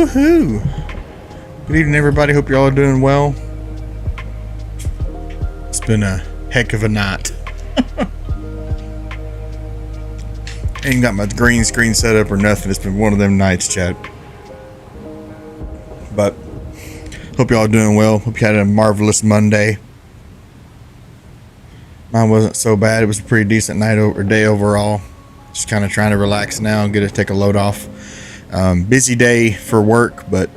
Woohoo! Good evening, everybody. Hope you're all doing well. It's been a heck of a night. Ain't got my green screen set up or nothing. It's been one of them nights, chat. But hope y'all doing well. Hope you had a marvelous Monday. Mine wasn't so bad. It was a pretty decent night or day overall. Just kind of trying to relax now and take a load off. Busy day for work, but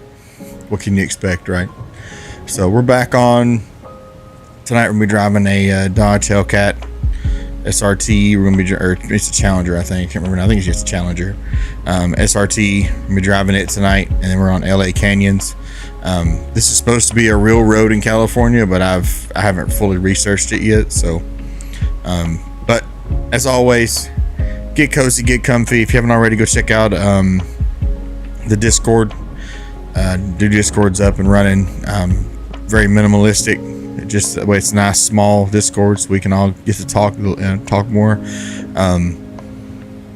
what can you expect, right? So we're back on tonight. We're gonna be driving a Dodge Hellcat SRT. We're gonna be, or it's a Challenger, I think. I can't remember. I think it's just a Challenger. SRT. We're gonna be driving it tonight, and then we're on LA Canyons. This is supposed to be a real road in California, but I haven't fully researched it yet. So, but as always, get cozy, get comfy. If you haven't already, go check out the Discord. The Discord's up and running. Very minimalistic. Just the way it's nice, small Discord, so we can all get to talk more.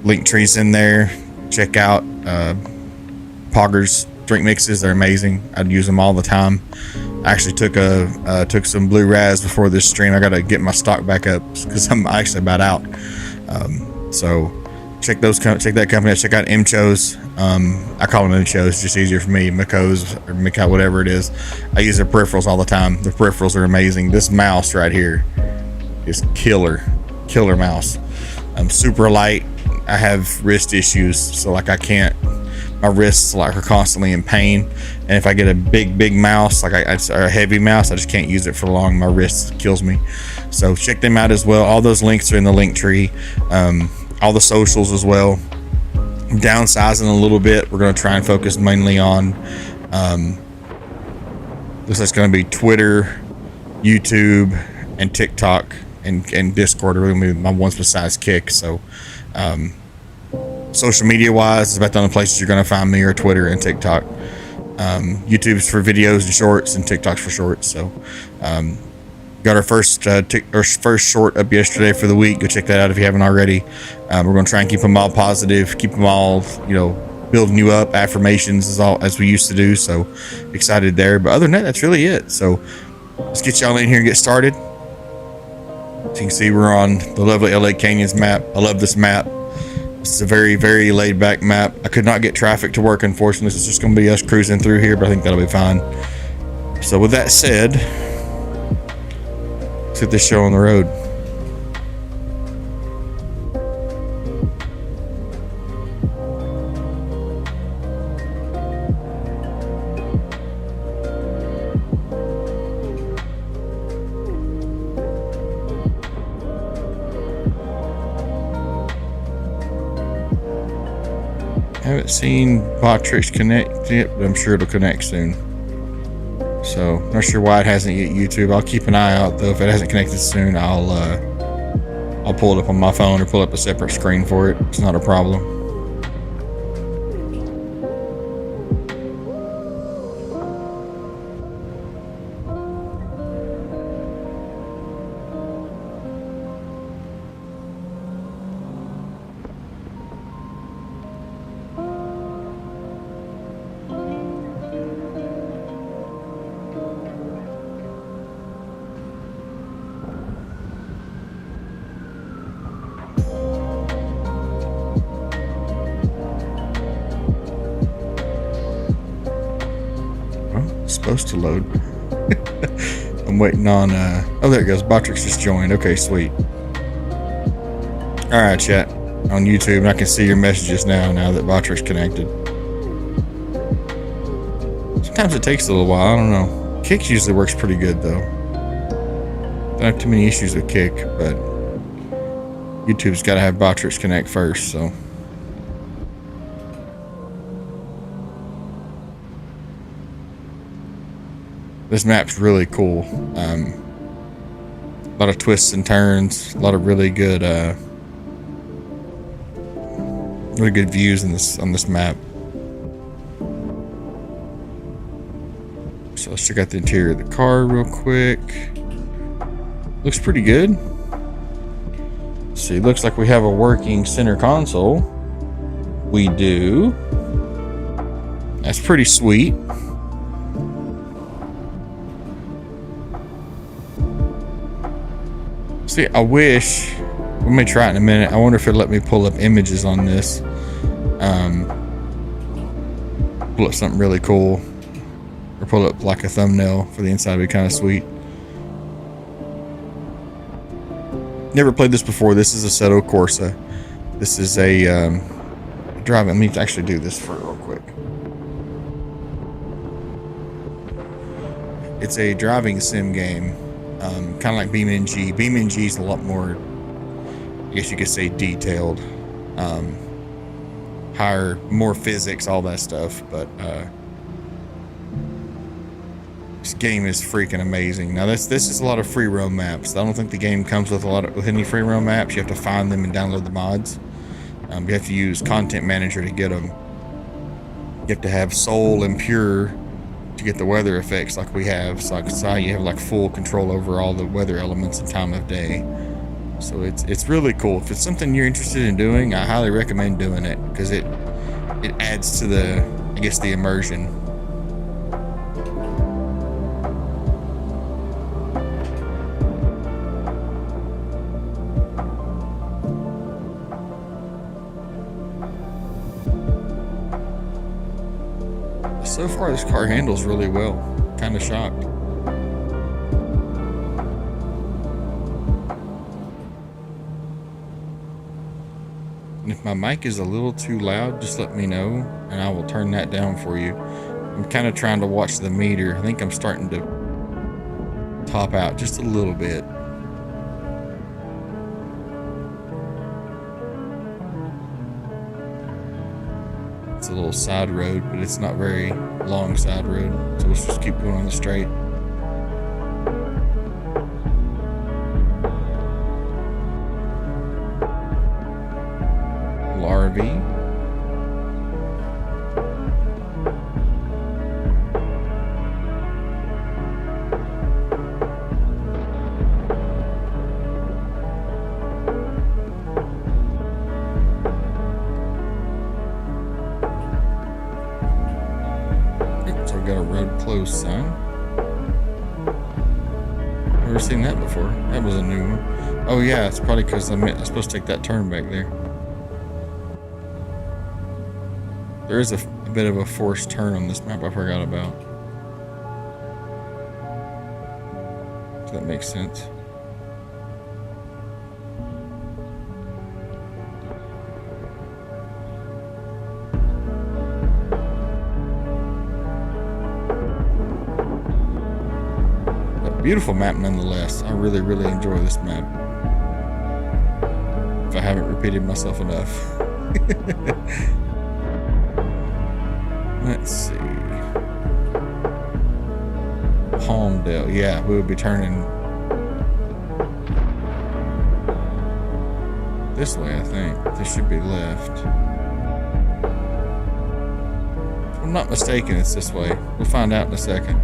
Link trees in there. Check out Pogger's drink mixes. They're amazing. I'd use them all the time. I actually took some blue raz before this stream. I gotta get my stock back up because I'm actually about out. So check that company out. Check out MCHOs. I call them MCHOs. It's just easier for me. Mikos or Miko, whatever it is. I use their peripherals all the time. The peripherals are amazing. This mouse right here is killer mouse. Super light. I have wrist issues, so like my wrists are constantly in pain, and if I get a big mouse, or a heavy mouse, I just can't use it for long. My wrist kills me. So check them out as well. All those links are in the link tree. All the socials as well. I'm downsizing a little bit. We're going to try and focus mainly on looks like it's going to be Twitter, YouTube, and TikTok, and Discord are really my ones besides Kick. So social media wise, it's about the only places you're going to find me are Twitter and TikTok. YouTube's for videos and shorts, and TikTok's for shorts. So got our first short up yesterday for the week. Go check that out if you haven't already. We're going to try and keep them all positive, keep them all, building you up, affirmations as we used to do. So excited there. But other than that, that's really it. So let's get y'all in here and get started. As you can see, we're on the lovely LA Canyons map. I love this map. This is a very, very laid back map. I could not get traffic to work, unfortunately. So it's just going to be us cruising through here, but I think that'll be fine. So with that said, let's get this show on the road. I haven't seen Botrix connect yet, but I'm sure it'll connect soon. So, not sure why it hasn't yet YouTube. I'll keep an eye out though. If it hasn't connected soon, I'll pull it up on my phone or pull up a separate screen for it. It's not a problem. Supposed to load. I'm waiting on oh, there it goes. Botrix just joined. Okay, sweet. Alright, chat on YouTube, and I can see your messages now that Botrix connected. Sometimes it takes a little while. I don't know. Kick usually works pretty good though. Don't have too many issues with Kick, but YouTube's got to have Botrix connect first. So this map's really cool. A lot of twists and turns, a lot of really good views on this map. So let's check out the interior of the car real quick. Looks pretty good. Let's see, looks like we have a working center console. We do. That's pretty sweet. See, I wish, we may try it in a minute. I wonder if it'll let me pull up images on this. Pull up something really cool, or pull up like a thumbnail for the inside. Would be kind of sweet. Never played this before. This is Assetto Corsa. This is a driving. Let me actually do this for real quick. It's a driving sim game, kind of like BeamNG. BeamNG is a lot more, I guess you could say, detailed, higher, more physics, all that stuff. But this game is freaking amazing. Now this is a lot of free roam maps. I don't think the game comes with with any free roam maps. You have to find them and download the mods. You have to use Content Manager to get them. You have to have Soul and Pure to get the weather effects like we have. So you have like full control over all the weather elements and time of day. So it's really cool. If it's something you're interested in doing, I highly recommend doing it, because it adds to the, I guess, the immersion. So far, this car handles really well. Kind of shocked. And if my mic is a little too loud, just let me know, and I will turn that down for you. I'm kind of trying to watch the meter. I think I'm starting to top out just a little bit. It's a little side road, but it's not very long side road, so let's just keep going on the straight. RV. So we got a road closed sign. Never seen that before. That was a new one. Oh yeah, it's probably because I'm supposed to take that turn back there. There is a bit of a forced turn on this map I forgot about. If that makes sense. A beautiful map nonetheless. I really, really enjoy this map. If I haven't repeated myself enough. Let's see. Palmdale. Yeah, we would be turning this way, I think. This should be left. If I'm not mistaken, it's this way. We'll find out in a second.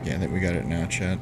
Yeah, I think we got it now, Chad.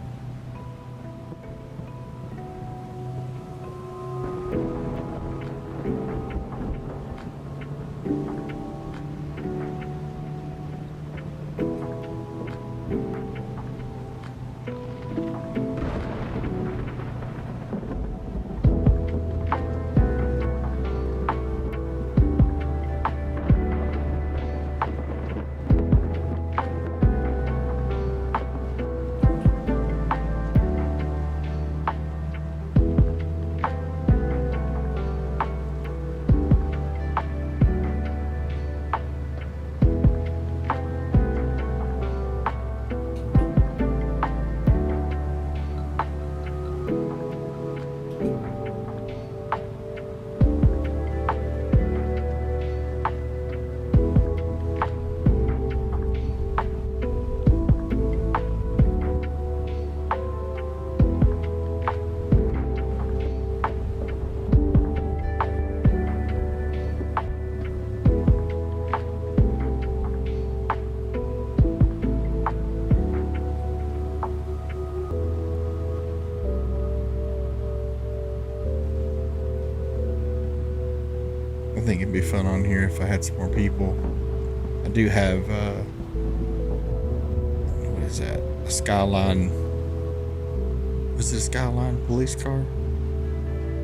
think it'd be fun on here if I had some more people. I do have, what is that? A Skyline. Was it a Skyline police car?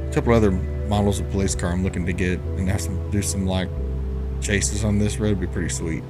A couple other models of police car I'm looking to get and have do some like chases on this road. Would be pretty sweet.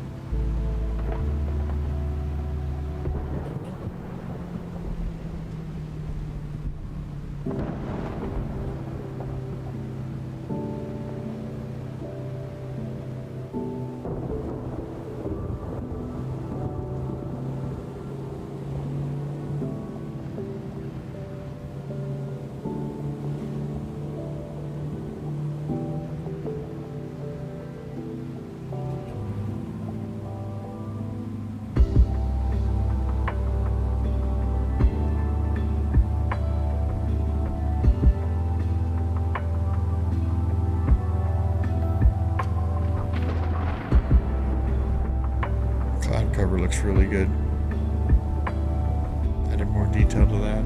Cover looks really good. Added more detail to that.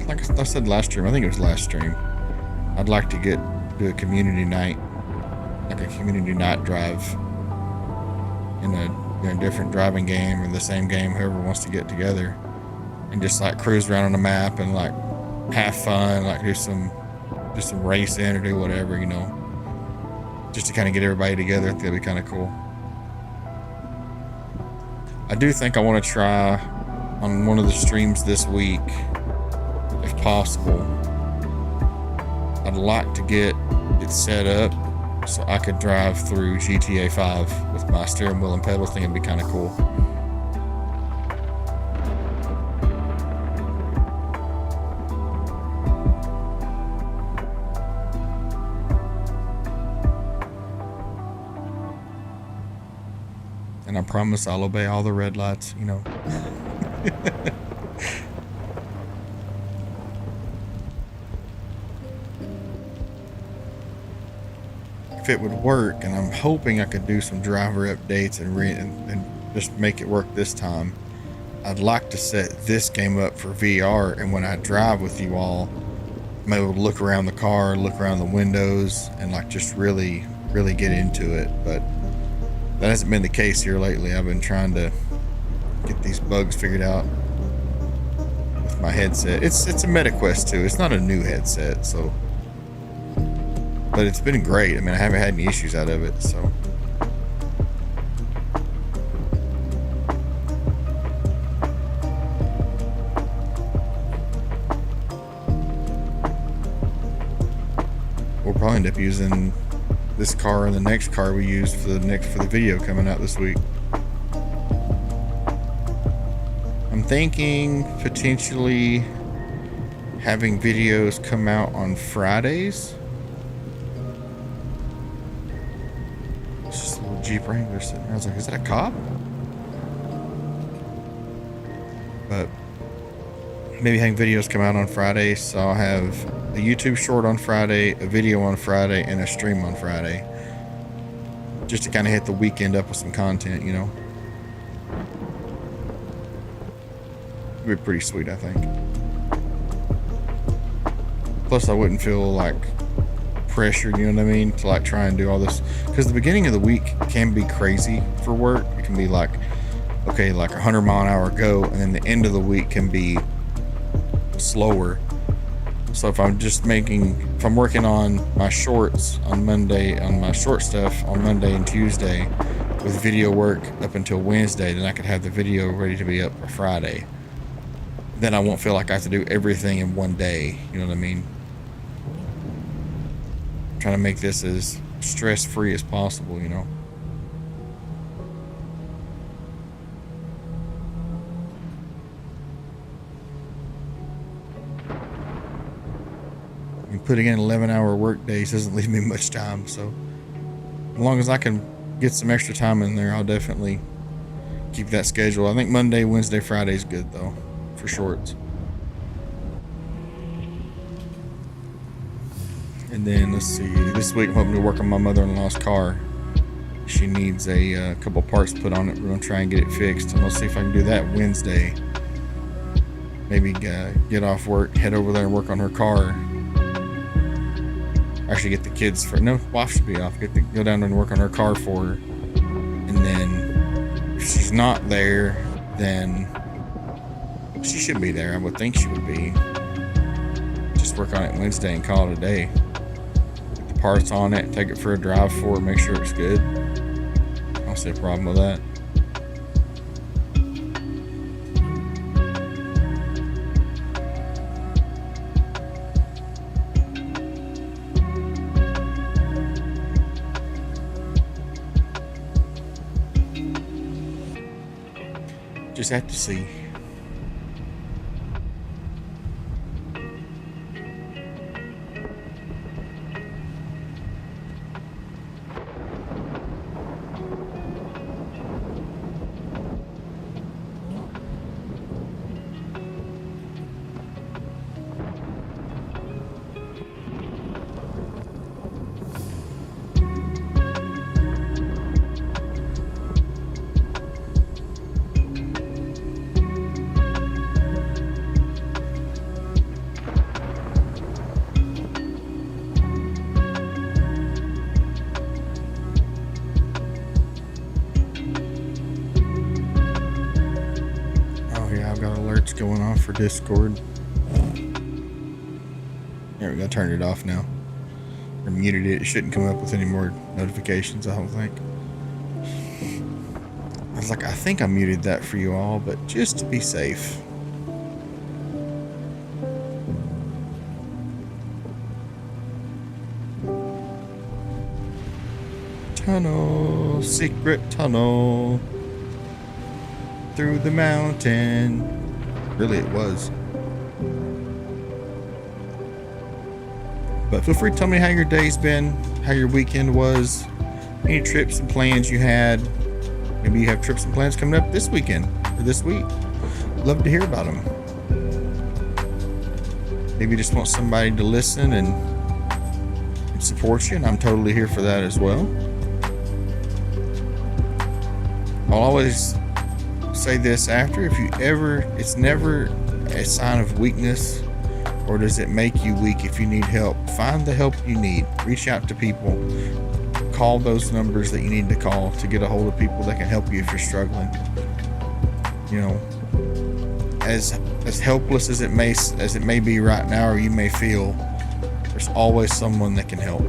Like I said last stream, I think it was last stream, I'd like to do a community night, like a community night drive in a different driving game or the same game, whoever wants to get together and just like cruise around on the map and like have fun, like do some racing or do whatever, you know, just to kind of get everybody together. I think that'd be kind of cool. I do think I want to try on one of the streams this week, if possible. I'd like to get it set up so I could drive through GTA 5 with my steering wheel and pedals. I think it'd be kind of cool. And I promise I'll obey all the red lights, you know. If it would work, and I'm hoping I could do some driver updates and just make it work this time, I'd like to set this game up for VR, and when I drive with you all, I'm able to look around the car, look around the windows, and like just really get into it. But that hasn't been the case here lately. I've been trying to get these bugs figured out with my headset. It's a MetaQuest 2. It's not a new headset, so, but it's been great. I mean, I haven't had any issues out of it, so. We'll probably end up using this car and the next car we used for the video coming out this week. I'm thinking potentially having videos come out on Fridays. It's just a little Jeep Wrangler sitting there. I was like, is that a cop? But maybe having videos come out on Fridays, so I'll have a YouTube short on Friday, a video on Friday, and a stream on Friday, just to kind of hit the weekend up with some content, you know. It'd be pretty sweet, I think. Plus, I wouldn't feel like pressured, you know what I mean, to like try and do all this, because the beginning of the week can be crazy for work. It can be like, okay, like 100-mile-an-hour go, and then the end of the week can be slower. So if I'm working on my shorts on Monday, on my short stuff on Monday and Tuesday, with video work up until Wednesday, then I could have the video ready to be up for Friday. Then I won't feel like I have to do everything in one day, you know what I mean? I'm trying to make this as stress-free as possible, you know? Putting in 11-hour work days doesn't leave me much time, so as long as I can get some extra time in there, I'll definitely keep that schedule. I think Monday, Wednesday, Friday is good though for shorts. And then let's see. This week I'm hoping to work on my mother-in-law's car. She needs a couple parts put on it. We're gonna try and get it fixed, and we'll see if I can do that Wednesday. Maybe get off work, head over there and work on her car. Actually, get the kids for wife should be off. Go down there and work on her car for her, and then if she's not there, then she should be there. I would think she would be. Just work on it Wednesday and call it a day. Put the parts on it, take it for a drive for her, make sure it's good. I don't see a problem with that. Just have to see. Going on for Discord. There we go, turned it off now. Or muted it. It shouldn't come up with any more notifications, I don't think. I was like, I think I muted that for you all, but just to be safe. Tunnel, secret tunnel through the mountain. Really, it was. But feel free to tell me how your day's been, how your weekend was, any trips and plans you had. Maybe you have trips and plans coming up this weekend or this week. Love to hear about them. Maybe you just want somebody to listen and support you, and I'm totally here for that as well. I'll always say this after, it's never a sign of weakness, or does it make you weak if you need help. Find the help you need. Reach out to people. Call those numbers that you need to call to get a hold of people that can help you if you're struggling. You know, as helpless as it may be right now, or you may feel, there's always someone that can help.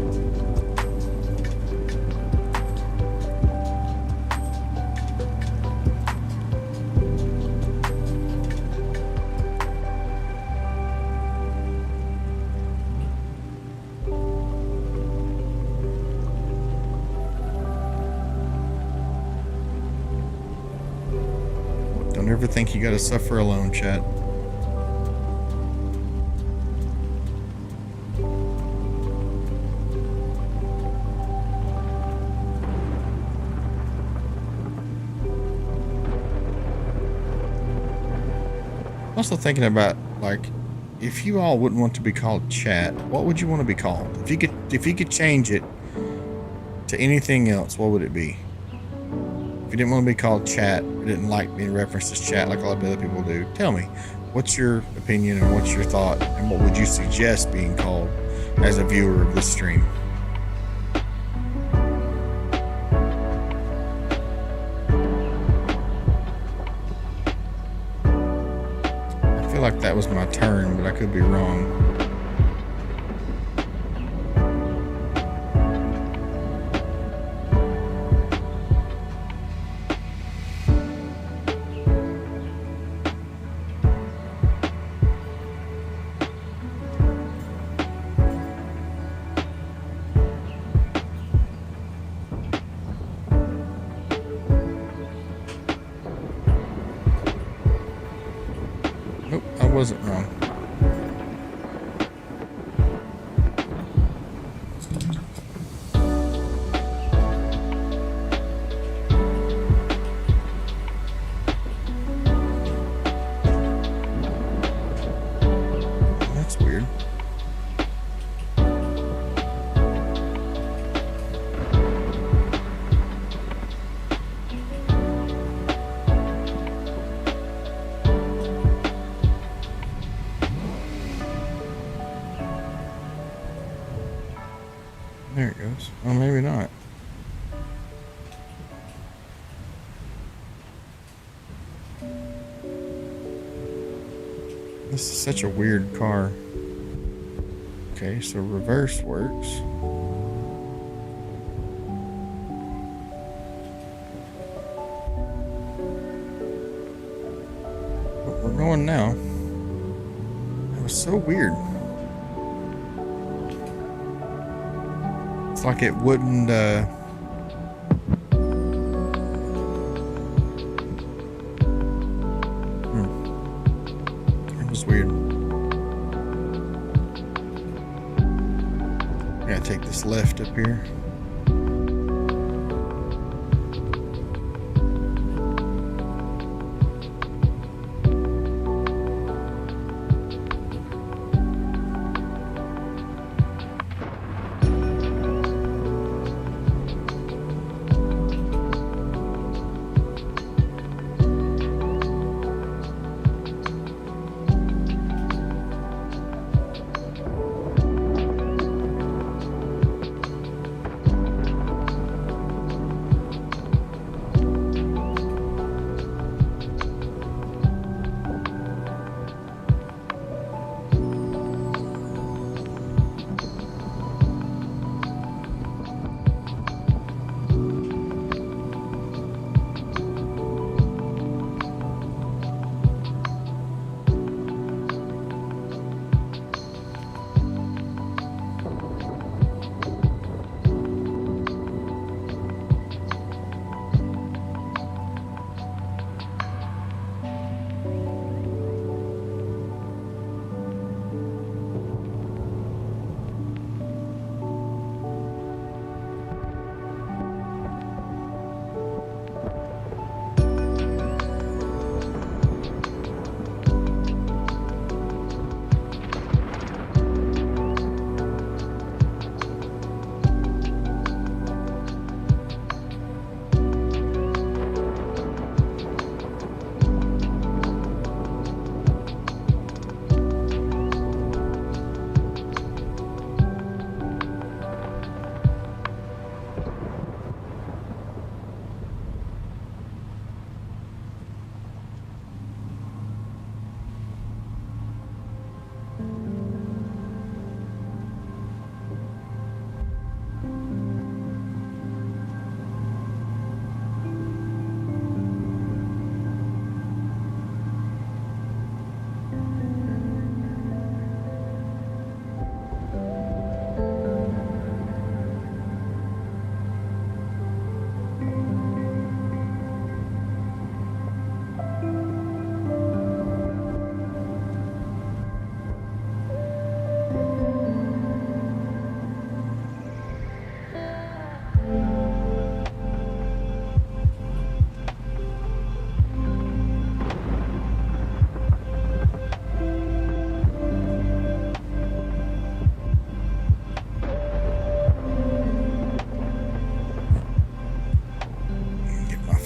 Don't ever think you gotta suffer alone, chat. Also thinking about, like, if you all wouldn't want to be called chat, what would you want to be called? If you could change it to anything else, what would it be? If you didn't want to be called chat, or didn't like being referenced as chat like a lot of other people do, tell me. What's your opinion and what's your thought, and what would you suggest being called as a viewer of this stream? I feel like that was my turn, but I could be wrong. Nope, I wasn't wrong. There it goes. Oh, maybe not. This is such a weird car. Okay, so reverse works. But we're going now. That was so weird. It's like it wouldn't, it was weird. I gotta take this left up here.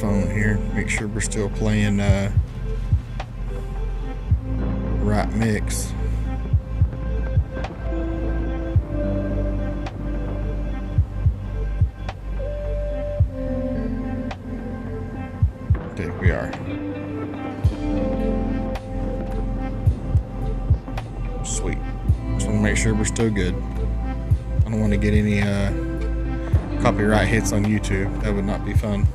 Phone here, make sure we're still playing right mix. Okay, we are. Sweet. Just want to make sure we're still good. I don't want to get any copyright hits on YouTube. That would not be fun.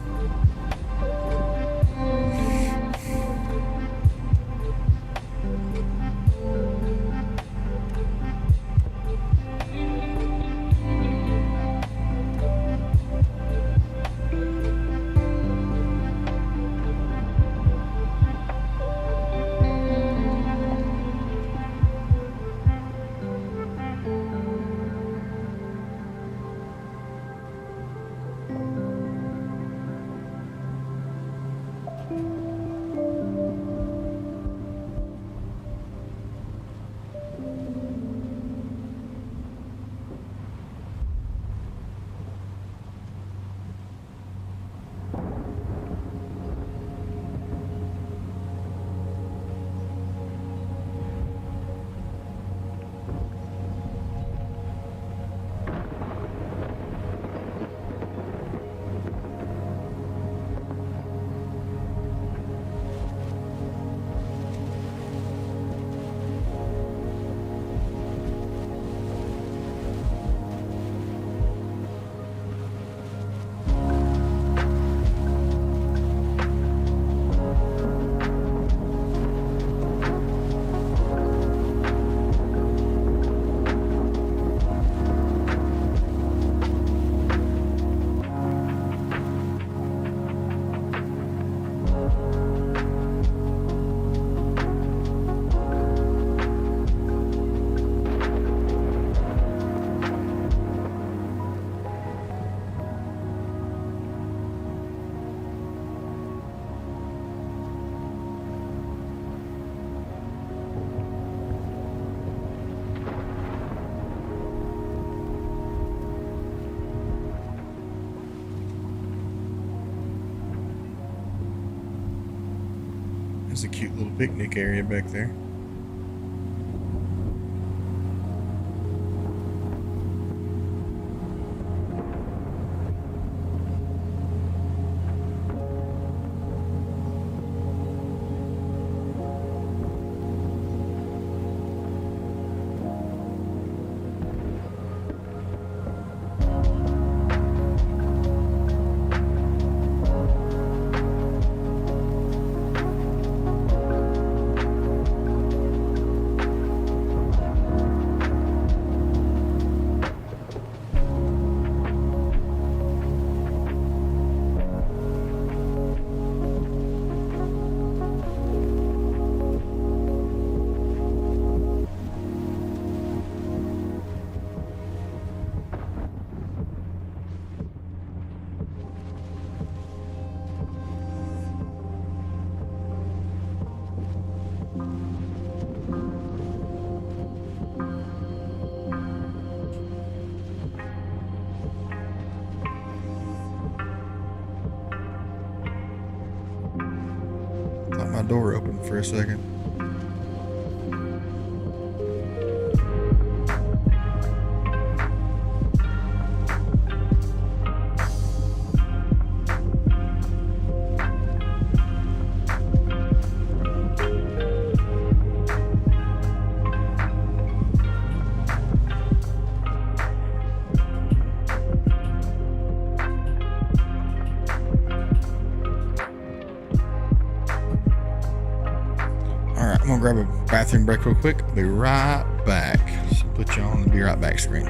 There's a cute little picnic area back there. Thought my door opened for a second. I'm gonna grab a bathroom break real quick. I'll be right back. So put you on the be right back screen.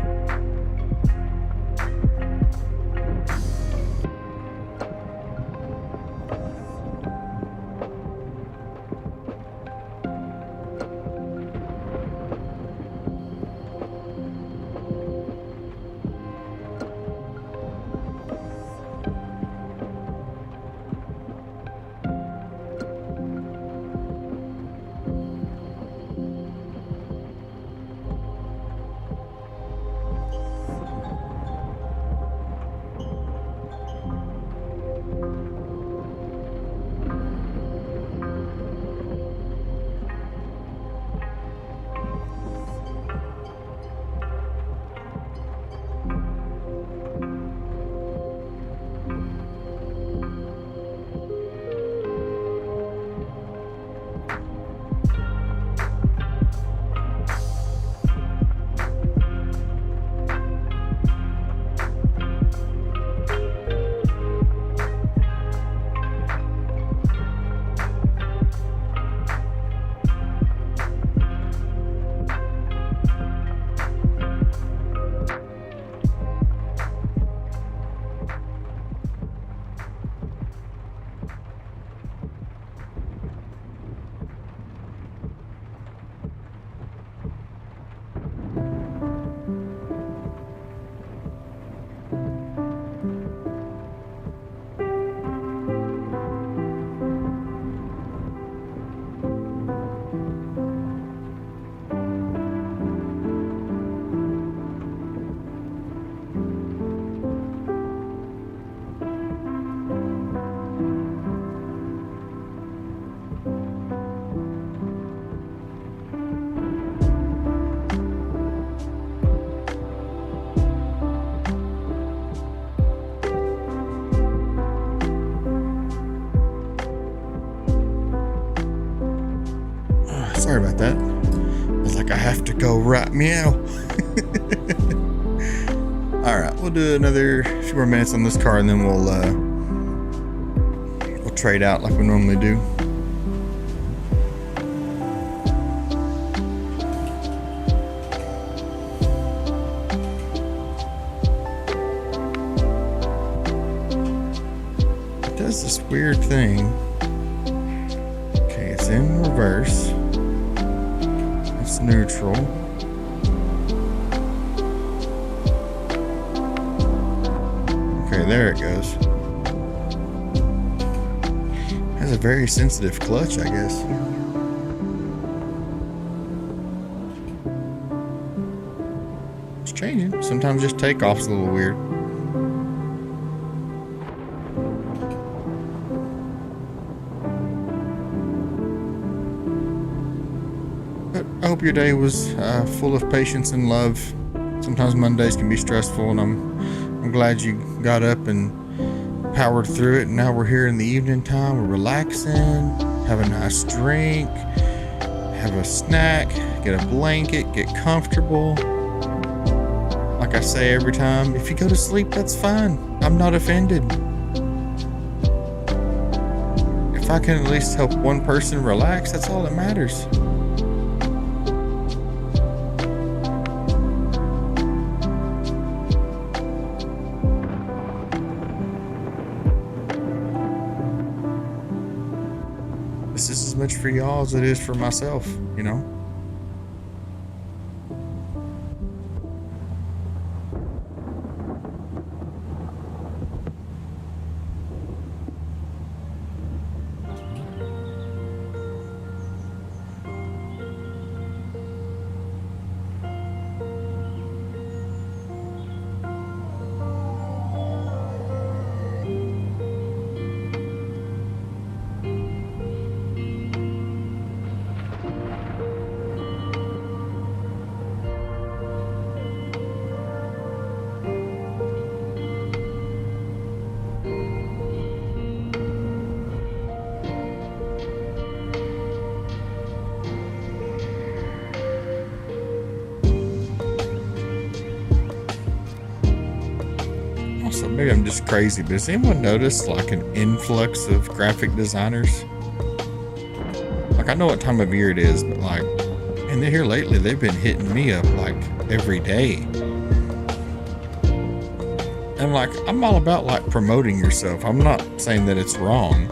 Sorry about that. I was like, I have to go right meow. Alright, we'll do another few more minutes on this car and then we'll trade out like we normally do. It does this weird thing. Okay, it's in reverse. It's neutral. Okay, there it goes. Has a very sensitive clutch, I guess. It's changing. Sometimes just takeoff's a little weird. hope your day was full of patience and love. Sometimes Mondays can be stressful, and I'm glad you got up and powered through it. And now we're here in the evening time. We're relaxing, have a nice drink, have a snack, get a blanket, get comfortable. Like I say every time, if you go to sleep, that's fine. I'm not offended. If I can at least help one person relax, that's all that matters. This is as much for y'all as it is for myself, you know? Also, maybe I'm just crazy, but has anyone noticed like an influx of graphic designers? Like, I know what time of year it is, but like, and they're here lately, they've been hitting me up like every day. And like, I'm all about like promoting yourself. I'm not saying that it's wrong.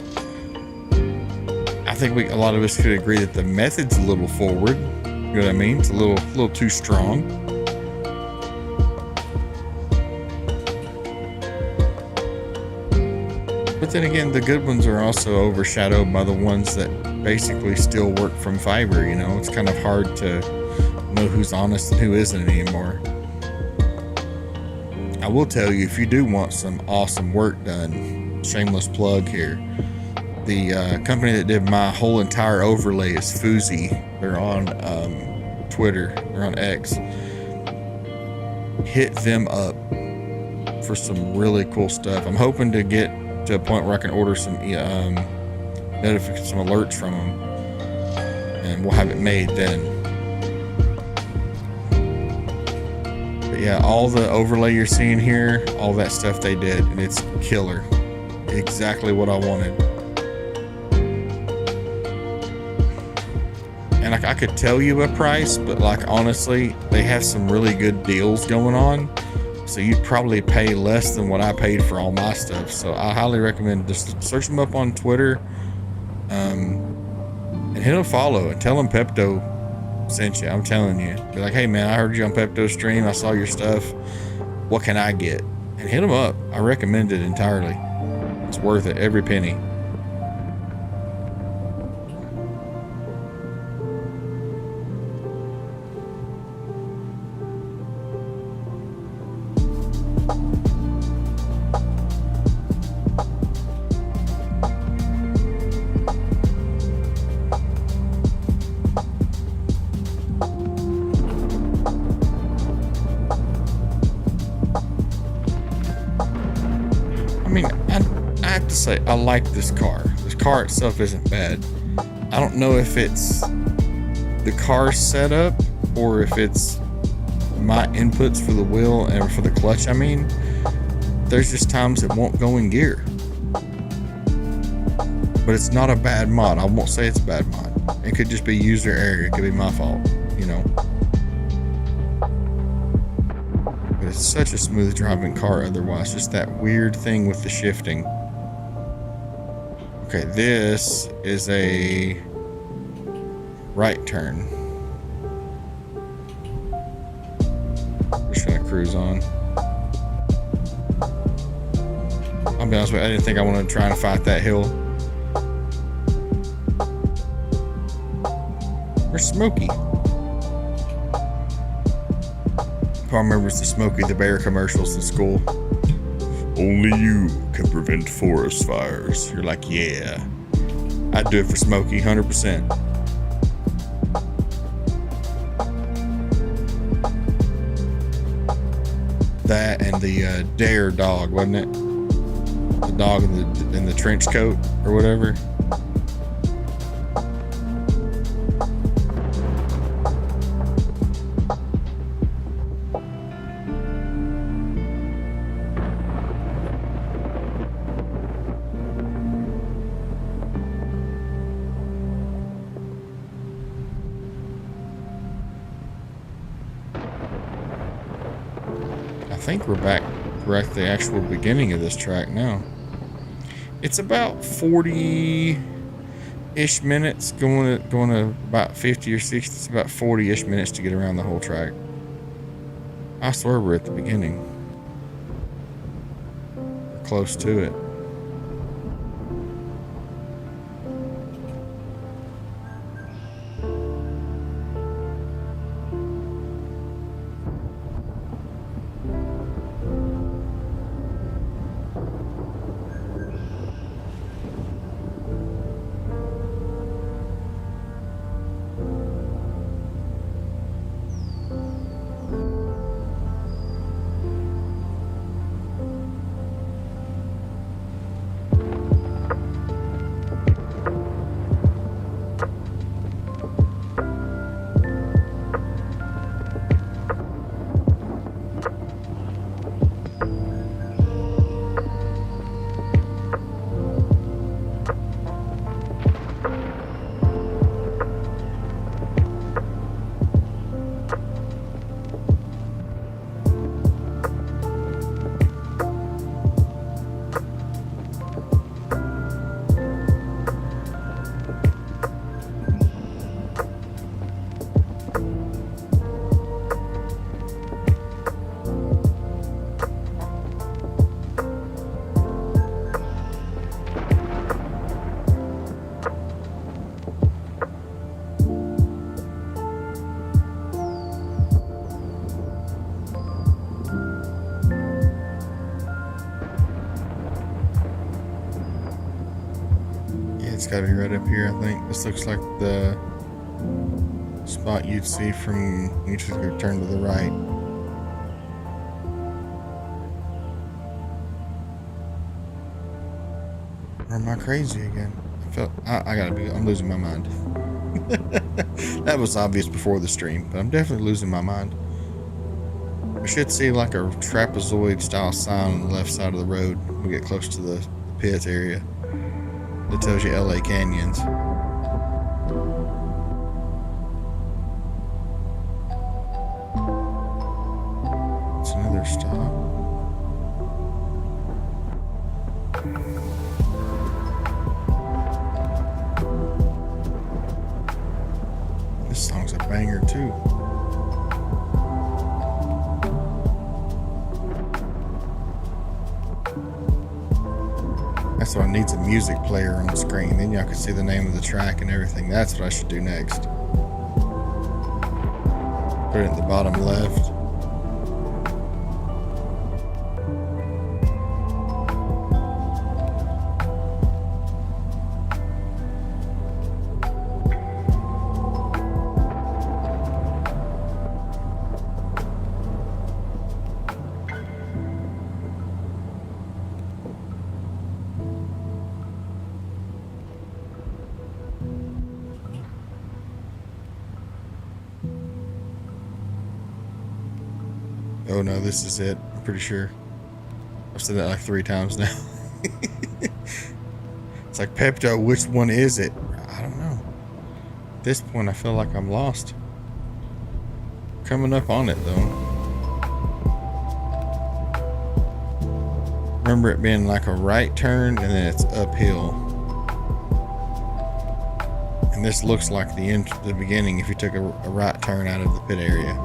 I think a lot of us could agree that the method's a little forward. You know what I mean? It's a little too strong. But then again, the good ones are also overshadowed by the ones that basically still work from Fiverr, you know? It's kind of hard to know who's honest and who isn't anymore. I will tell you, if you do want some awesome work done, shameless plug here, the company that did my whole entire overlay is Fuzi. They're on Twitter, they're on X. Hit them up for some really cool stuff. I'm hoping to get to a point where I can order some notifications, some alerts from them, and we'll have it made then. But yeah, all the overlay you're seeing here, all that stuff they did, and it's killer. Exactly what I wanted. And like, I could tell you a price, but like, honestly, they have some really good deals going on. So you'd probably pay less than what I paid for all my stuff. So I highly recommend just search them up on Twitter, and hit a follow and tell them Pepto sent you. I'm telling you, be like, hey man, I heard you on Pepto's stream. I saw your stuff. What can I get? And hit them up. I recommend it entirely. It's worth it, every penny. Say I like this car. This car itself isn't bad. I don't know if it's the car setup or if it's my inputs for the wheel and for the clutch. I mean, there's just times it won't go in gear. But it's not a bad mod. I won't say it's a bad mod. It could just be user error. It could be my fault, you know. But it's such a smooth driving car otherwise. Just that weird thing with the shifting. Okay, this is a right turn. Just gonna cruise on. I'll be honest with you, I didn't think I wanted to try and fight that hill. Where's Smokey? Who remembers the Smokey the Bear commercials in school? Only you can prevent forest fires. You're like, yeah, I'd do it for Smokey, 100%. That and the Dare dog, wasn't it? The dog in the trench coat or whatever. I think we're back. We're at the actual beginning of this track now. It's about 40-ish minutes, going to about 50 or 60. It's about 40-ish minutes to get around the whole track. I swear we're at the beginning. We're close to it. It's got to be right up here, I think. This looks like the spot you'd see from you took your turn to the right. Or am I crazy again? I'm losing my mind. That was obvious before the stream, but I'm definitely losing my mind. We should see like a trapezoid style sign on the left side of the road when we get close to the pit area. That tells you LA Canyons. It's another stop. This song's a banger too. That's why it needs a music player on the screen. Then y'all can see the name of the track and everything. That's what I should do next. Put it in the bottom left. Oh no, this is it. I'm pretty sure. I've said that like 3 times now. It's like, Pepto, which one is it? I don't know. At this point, I feel like I'm lost. Coming up on it though. Remember it being like a right turn and then it's uphill. And this looks like the beginning if you took a right turn out of the pit area.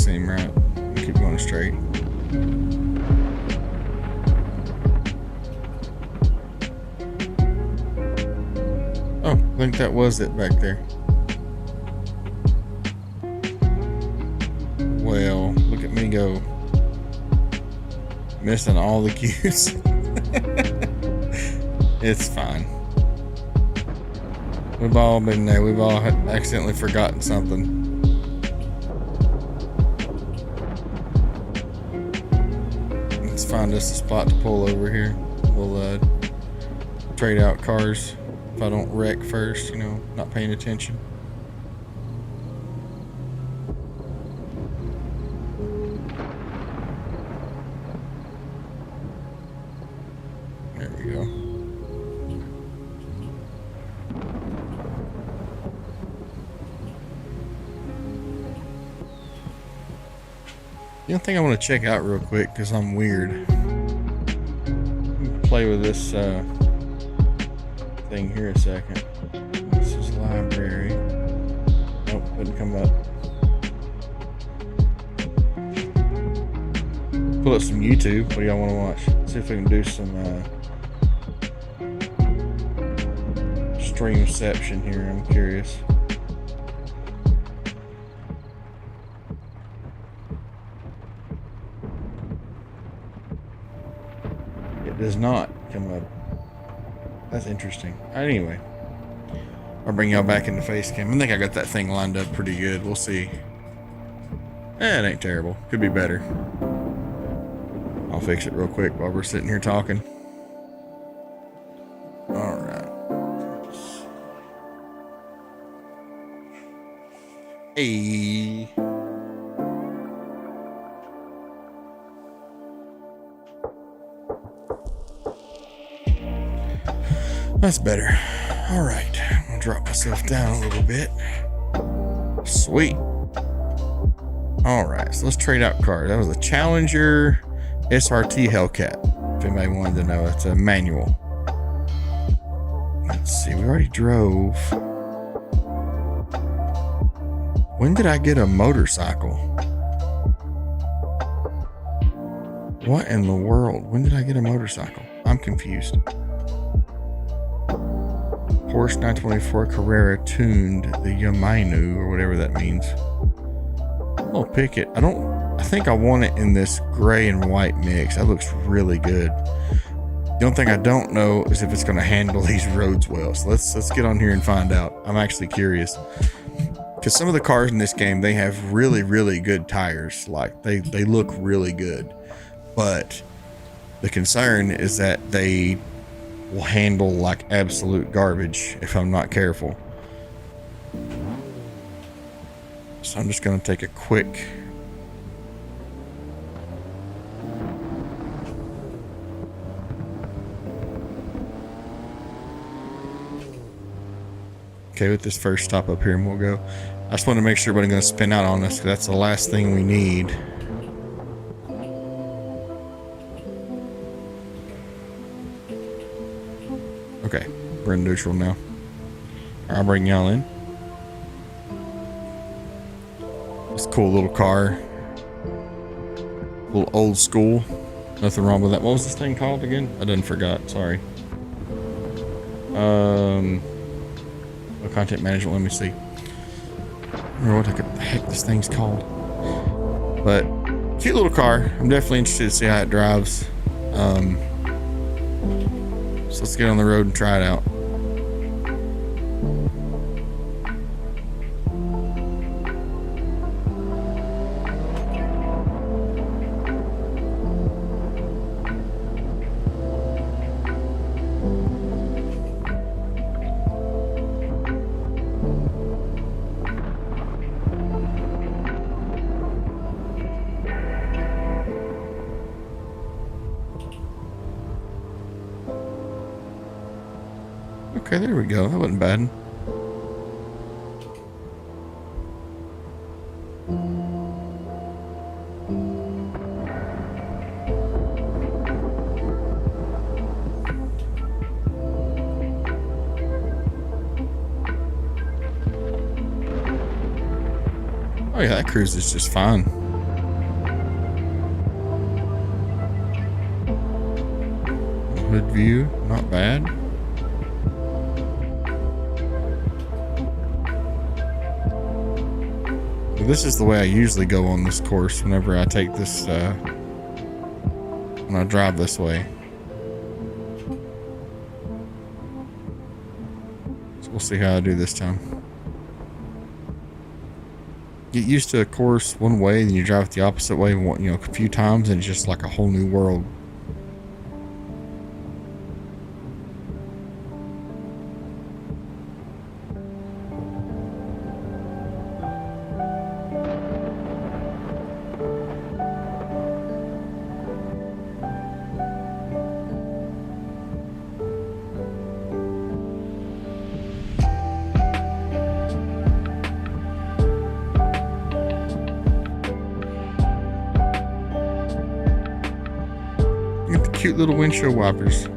seem right. Keep going straight. Oh, I think that was it back there. Well, look at me go. Missing all the cues. It's fine. We've all been there. We've all accidentally forgotten something. Let's find us a spot to pull over here. We'll trade out cars if I don't wreck first, you know, not paying attention. There we go. The only thing I want to check out real quick, because I'm weird. Play with this thing here a second. This is library. Nope, didn't come up. Pull up some YouTube. What do y'all want to watch? See if we can do some streamception here. I'm curious. Does not come up. That's interesting. Anyway, I'll bring y'all back into face cam. I think I got that thing lined up pretty good. We'll see. It ain't terrible. Could be better. I'll fix it real quick while we're sitting here talking. All right. Hey. That's better. All right, I'm gonna drop myself down a little bit. Sweet. All right, so let's trade out cars. That was a Challenger SRT Hellcat. If anybody wanted to know, it's a manual. Let's see, we already drove. When did I get a motorcycle? What in the world? When did I get a motorcycle? I'm confused. Porsche 924 Carrera tuned the Yamainu, or whatever that means. I'll pick it. I think I want it in this gray and white mix. That looks really good. The only thing I don't know is if it's going to handle these roads well. So let's get on here and find out. I'm actually curious. Because some of the cars in this game, they have really, really good tires. Like, they look really good. But the concern is that they will handle like absolute garbage if I'm not careful. So I'm just going to take a quick with this first stop up here, and we'll go. I just want to make sure everybody's going to spin out on us, because that's the last thing we need. Okay, we're in neutral now. I'll bring y'all in. It's a cool little car. A little old school. Nothing wrong with that. What was this thing called again? I done forgot. Sorry. Content management. Let me see. I don't know what the heck this thing's called. But cute little car. I'm definitely interested to see how it drives. So let's get on the road and try it out. Okay, there we go. That wasn't bad. Oh yeah, that cruise is just fine. Solid view, not bad. This is the way I usually go on this course whenever I take this, when I drive this way. So we'll see how I do this time. Get used to a course one way, then you drive it the opposite way, a few times, and it's just like a whole new world. Get the cute little windshield wipers.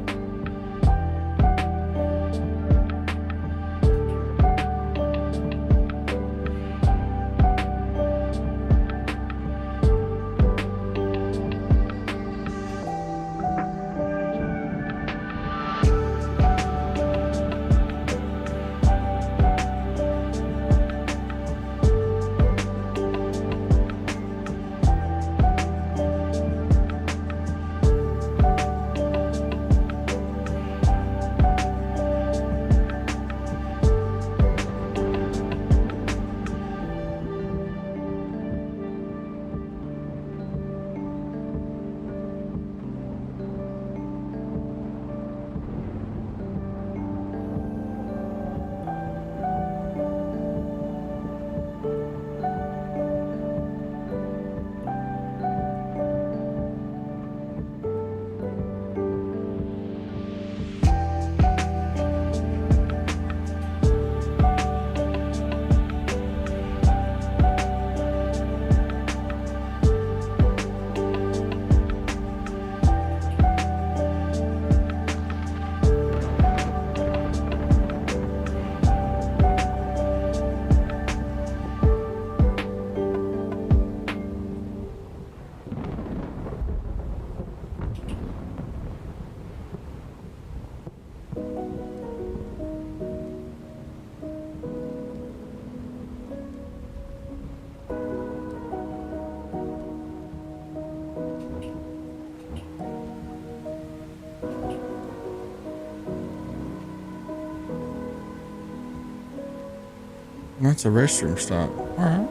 That's a restroom stop. Alright.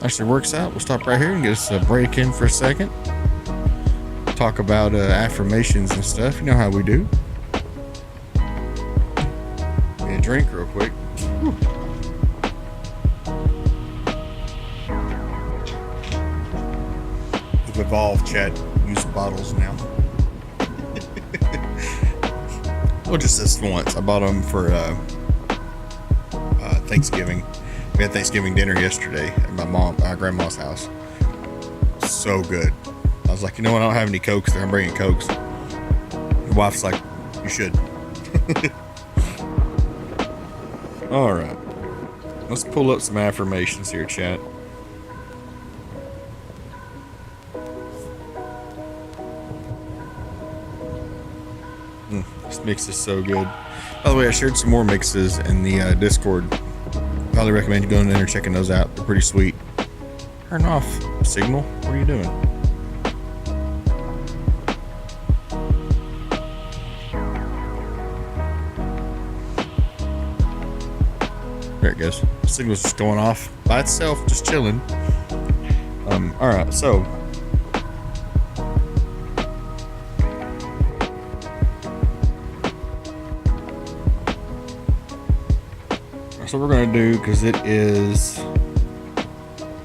Actually works out. We'll stop right here and get us a break in for a second. Talk about affirmations and stuff. You know how we do. Get a drink real quick. Whew. We've evolved, chat. Use bottles now. Well, just this once. I bought them for Thanksgiving. We had Thanksgiving dinner yesterday at my grandma's house. So good. I was like, you know what? I don't have any Cokes there. I'm bringing Cokes. The wife's like, you should. All right. Let's pull up some affirmations here, chat. This mix is so good. By the way, I shared some more mixes in the Discord. Highly recommend you going in there and checking those out. They're pretty sweet. Turn off signal. What are you doing? There it goes. The signal's just going off by itself, just chilling. All right, so. That's what we're going to do, because it is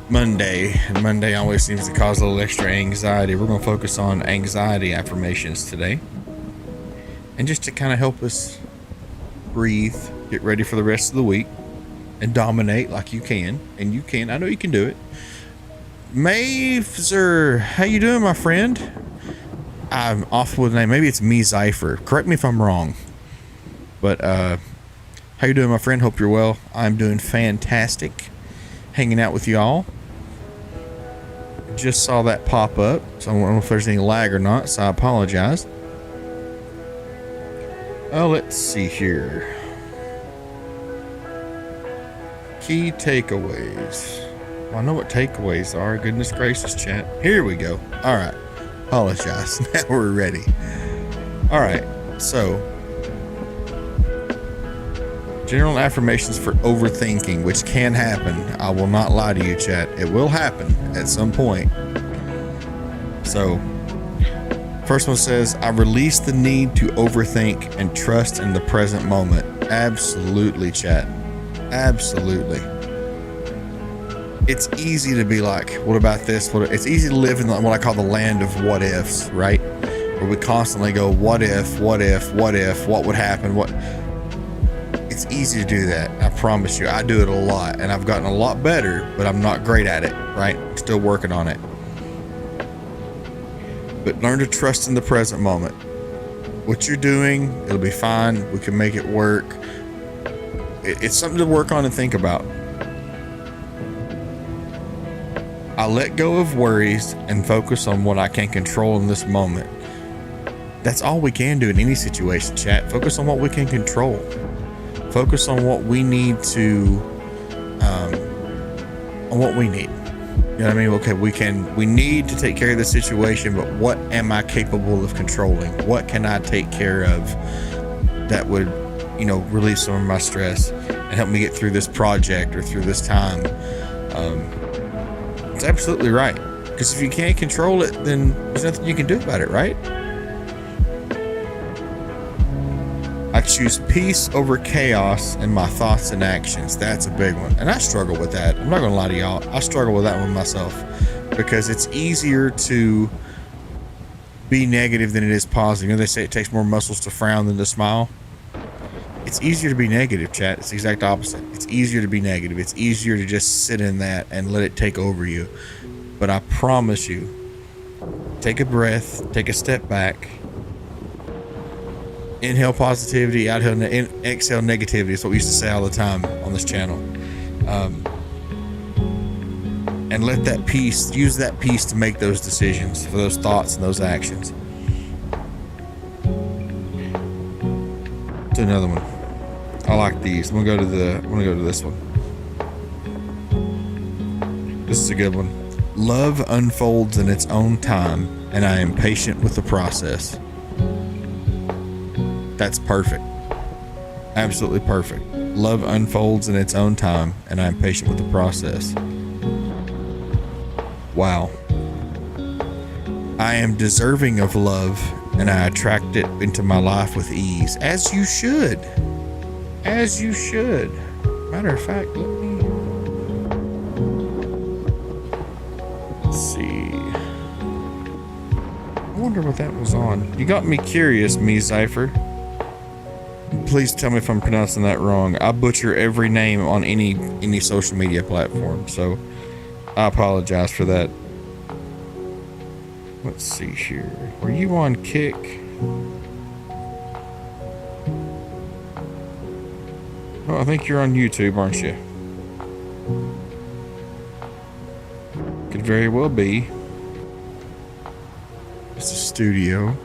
Monday, and Monday always seems to cause a little extra anxiety. We're going to focus on anxiety affirmations today. And just to kind of help us breathe, get ready for the rest of the week, and dominate like you can. And you can. I know you can do it. Mazer, how you doing, my friend? I'm off with a name. Maybe it's me Zypher. Correct me if I'm wrong. But, how you doing, my friend? Hope you're well. I'm doing fantastic. Hanging out with y'all. Just saw that pop up, so I don't know if there's any lag or not, so I apologize. Oh, let's see here. Key takeaways. Well, I know what takeaways are. Goodness gracious, chat. Here we go. All right. Apologize. Now we're ready. All right. So, general affirmations for overthinking, which can happen. I will not lie to you, chat. It will happen at some point. So, first one says, I release the need to overthink and trust in the present moment. Absolutely, chat. Absolutely. It's easy to be like, what about this? It's easy to live in what I call the land of what ifs, right? Where we constantly go, what if, what if, what if, what would happen, what... It's easy to do that. I promise you, I do it a lot, and I've gotten a lot better, but I'm not great at it, right? I'm still working on it. But learn to trust in the present moment. What you're doing, it'll be fine. We can make it work. It's something to work on and think about. I let go of worries and focus on what I can control in this moment. That's all we can do in any situation, chat. Focus on what we can control. Focus on what we need to, on what we need. You know what I mean? Okay, we need to take care of the situation, but what am I capable of controlling? What can I take care of that would, relieve some of my stress and help me get through this project or through this time? It's absolutely right. Because if you can't control it, then there's nothing you can do about it, right? I choose peace over chaos in my thoughts and actions. That's a big one. And I struggle with that. I'm not going to lie to y'all. I struggle with that one myself because it's easier to be negative than it is positive. They say it takes more muscles to frown than to smile. It's easier to be negative, chat. It's the exact opposite. It's easier to be negative. It's easier to just sit in that and let it take over you. But I promise you, take a breath, take a step back. Inhale positivity, exhale negativity. It's what we used to say all the time on this channel. And let that peace, use that peace to make those decisions, for those thoughts and those actions. To another one. I like these. I'm gonna go to this one. This is a good one. Love unfolds in its own time, and I am patient with the process. That's perfect. Absolutely perfect. Love unfolds in its own time, and I am patient with the process. Wow. I am deserving of love, and I attract it into my life with ease. As you should. As you should. Matter of fact, let's see. I wonder what that was on. You got me curious, me Zypher. Please tell me if I'm pronouncing that wrong. I butcher every name on any social media platform, so I apologize for that. Let's see here. Were you on Kick? Oh, I think you're on YouTube, aren't you? Could very well be. It's a studio.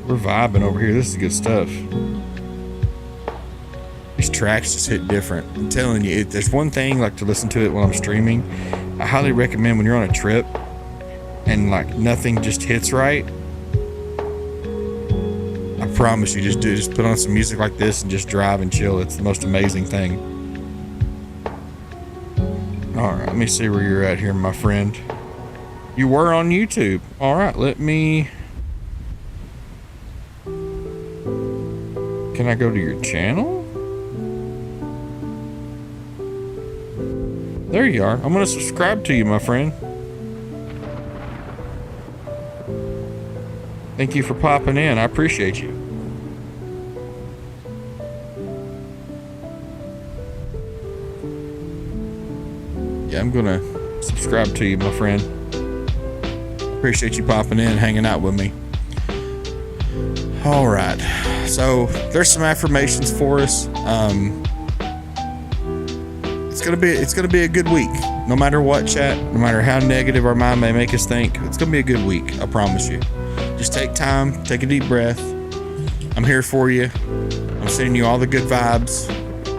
We're vibing over here. This is good stuff. These tracks just hit different. I'm telling you, if there's one thing like to listen to it while I'm streaming, I highly recommend when you're on a trip and like nothing just hits right. I promise you, just put on some music like this and just drive and chill. It's the most amazing thing. All right, let me see where you're at here, my friend. You were on YouTube. All right, let me. Can I go to your channel? There you are. I'm going to subscribe to you, my friend. Thank you for popping in. I appreciate you. Yeah, I'm going to subscribe to you, my friend. Appreciate you popping in, hanging out with me. All right. So there's some affirmations for us. it's gonna be a good week. No matter what, chat, no matter how negative our mind may make us think, it's gonna be a good week. I promise you. Just take time, take a deep breath. I'm here for you. I'm sending you all the good vibes,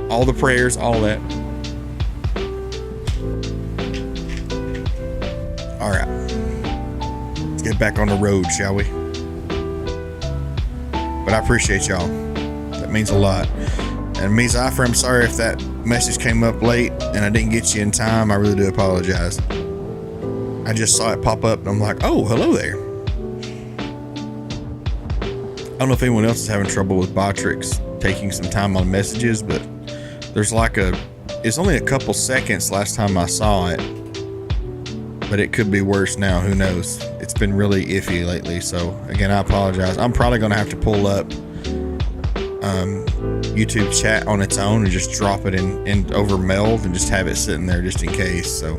all the prayers, all that. All right, let's get back on the road, shall we? But I appreciate y'all. That means a lot. And me, Zypher, I'm sorry if that message came up late and I didn't get you in time. I really do apologize. I just saw it pop up and I'm like, oh, hello there. I don't know if anyone else is having trouble with Botrix taking some time on messages, but there's like it's only a couple seconds last time I saw it, but it could be worse now. Who knows? It's been really iffy lately. So again, I apologize. I'm probably going to have to pull up YouTube chat on its own and just drop it in over meld and just have it sitting there just in case. So,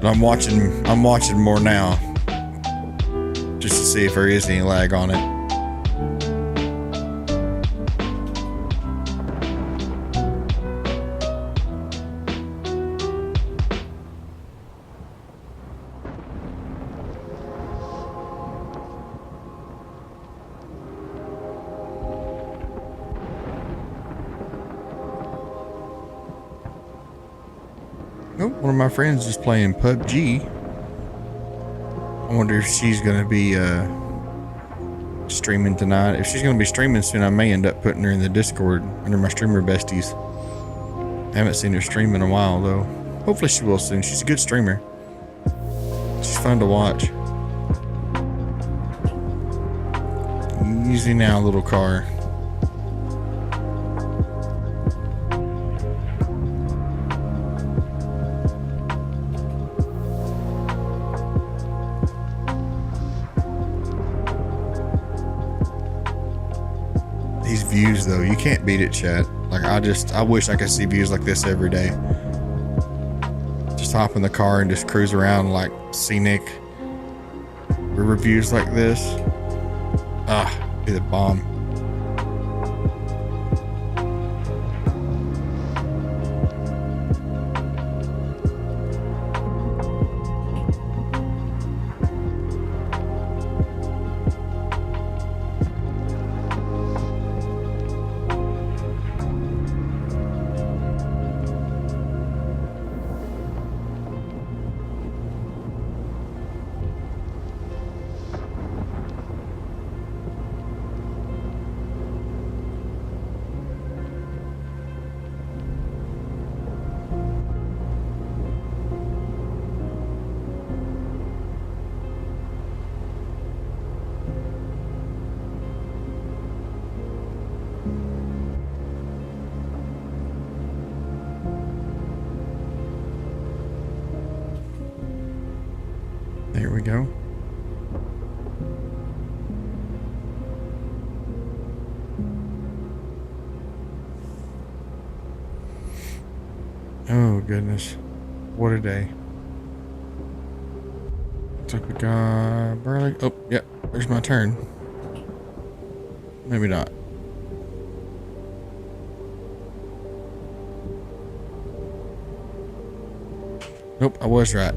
but I'm watching more now just to see if there is any lag on it. Oh, one of my friends is playing PUBG. I wonder if she's gonna be streaming tonight. If she's gonna be streaming soon, I may end up putting her in the Discord under my streamer besties. I haven't seen her stream in a while though. Hopefully she will soon. She's a good streamer. She's fun to watch. Easy now, little car. Views though, you can't beat it, chat. Like I wish I could see views like this every day. Just hop in the car and just cruise around like scenic river views like this. Be the bomb. There we go. Oh goodness, what a day. Looks like we got barely. Oh, yeah, there's my turn. Maybe not. Nope, I was right.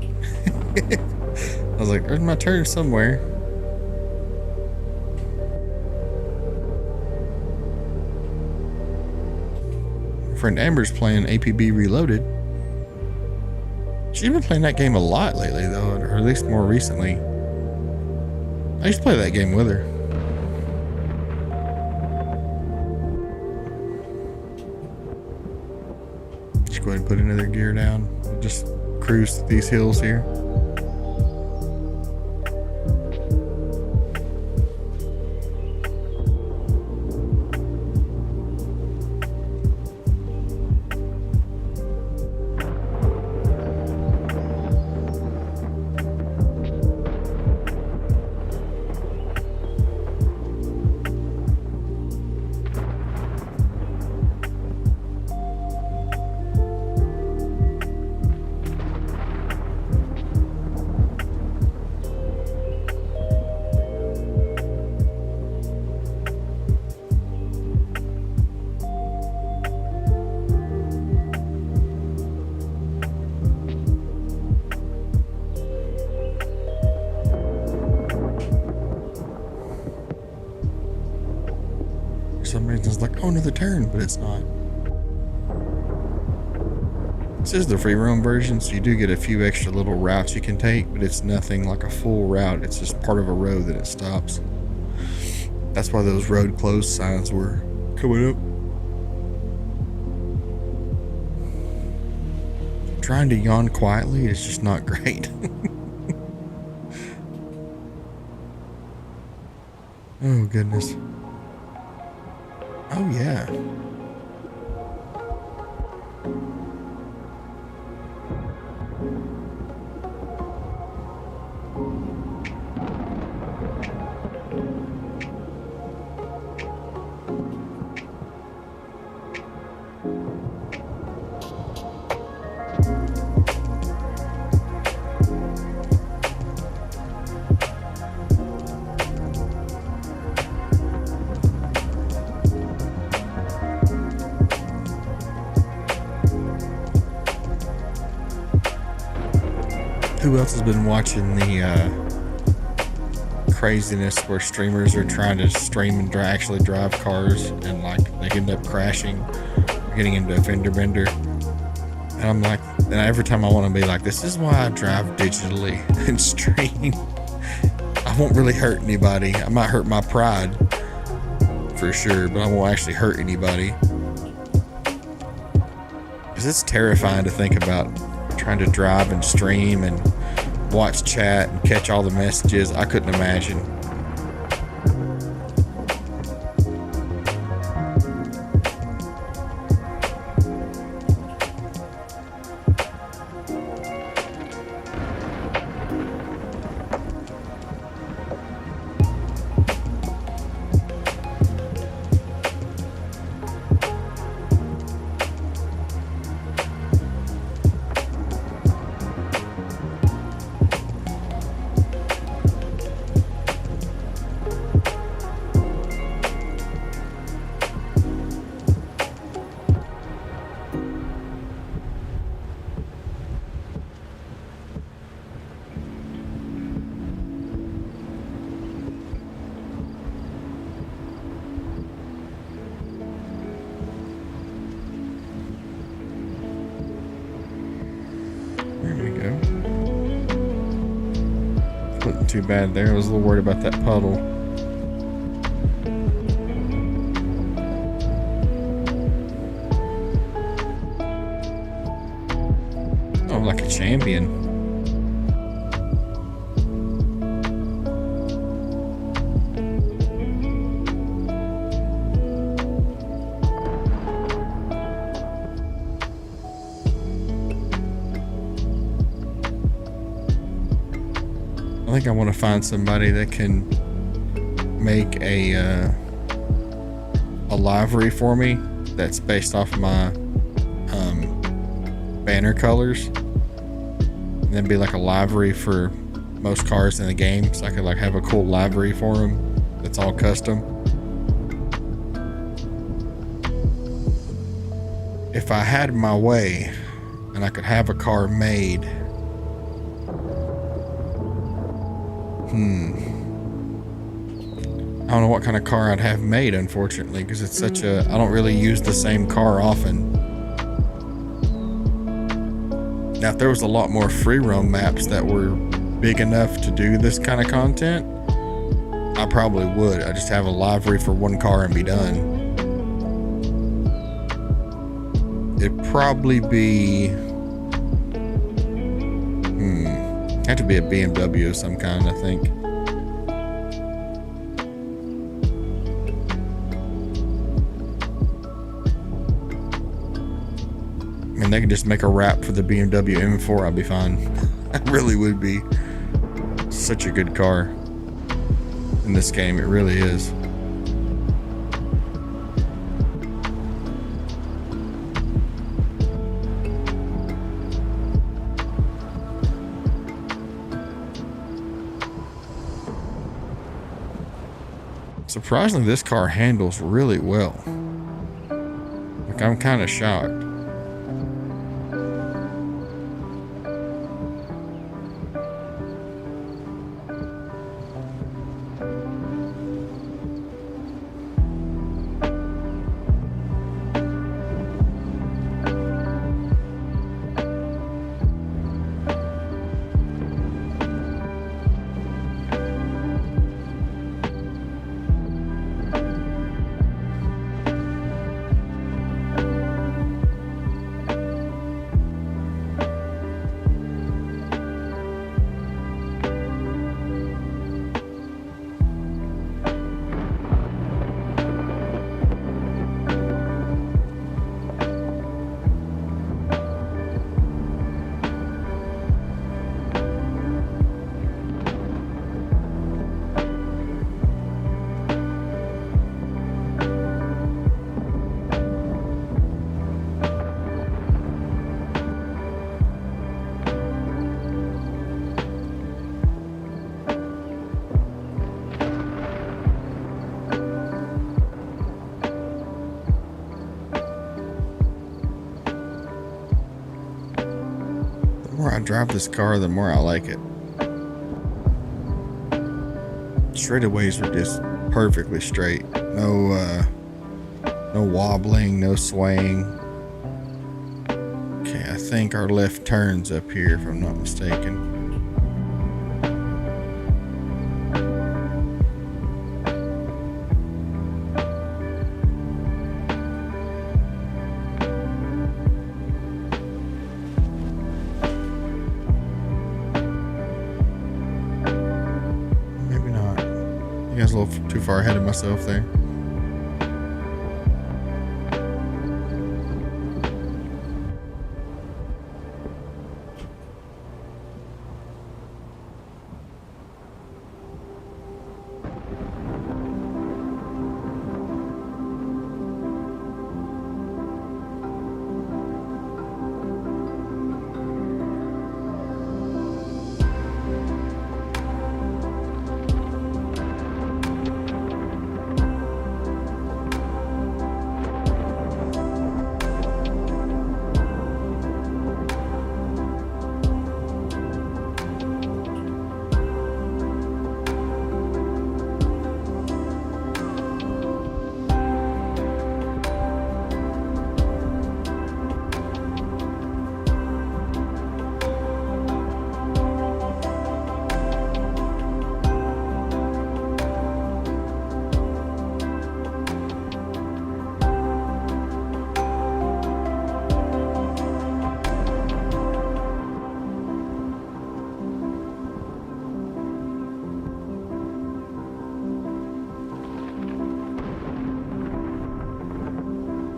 I was like, there's my turn somewhere. My friend Amber's playing APB Reloaded. She's been playing that game a lot lately, though, or at least more recently. I used to play that game with her. Just go ahead and put another gear down. We'll just cruise these hills here. reason. It's like, oh, another turn, but it's not. This is the free roam version, so you do get a few extra little routes you can take, but it's nothing like a full route. It's just part of a road that it stops. That's why those road closed signs were coming up. Trying to yawn quietly is just not great. Oh, goodness. Oh, yeah. Who else has been watching the craziness where streamers are trying to stream and actually drive cars and like they end up crashing or getting into a fender bender? And I'm like, and every time I want to be like, this is why I drive digitally and stream. I won't really hurt anybody. I might hurt my pride for sure, but I won't actually hurt anybody. Because it's terrifying to think about trying to drive and stream and watch chat and catch all the messages. I couldn't imagine. Too bad there. I was a little worried about that puddle. Oh, like a champion. I think I want to find somebody that can make a livery for me that's based off my banner colors, and then be like a livery for most cars in the game, so I could like have a cool livery for them that's all custom. If I had my way and I could have a car made, I don't know what kind of car I'd have made, unfortunately, because it's such a... I don't really use the same car often. Now, if there was a lot more free roam maps that were big enough to do this kind of content, I probably would. I just have a livery for one car and be done. It'd probably be... have to be a BMW of some kind, I think. And they could just make a wrap for the BMW M4, I'd be fine. I really would be. Such a good car in this game, it really is. Surprisingly, this car handles really well. Like, I'm kind of shocked. drive this car, the more I like it. Straightaways are just perfectly straight. No wobbling, no swaying. Okay, I think our left turn's up here, if I'm not mistaken. Maybe not. You guys a little too far ahead of myself there.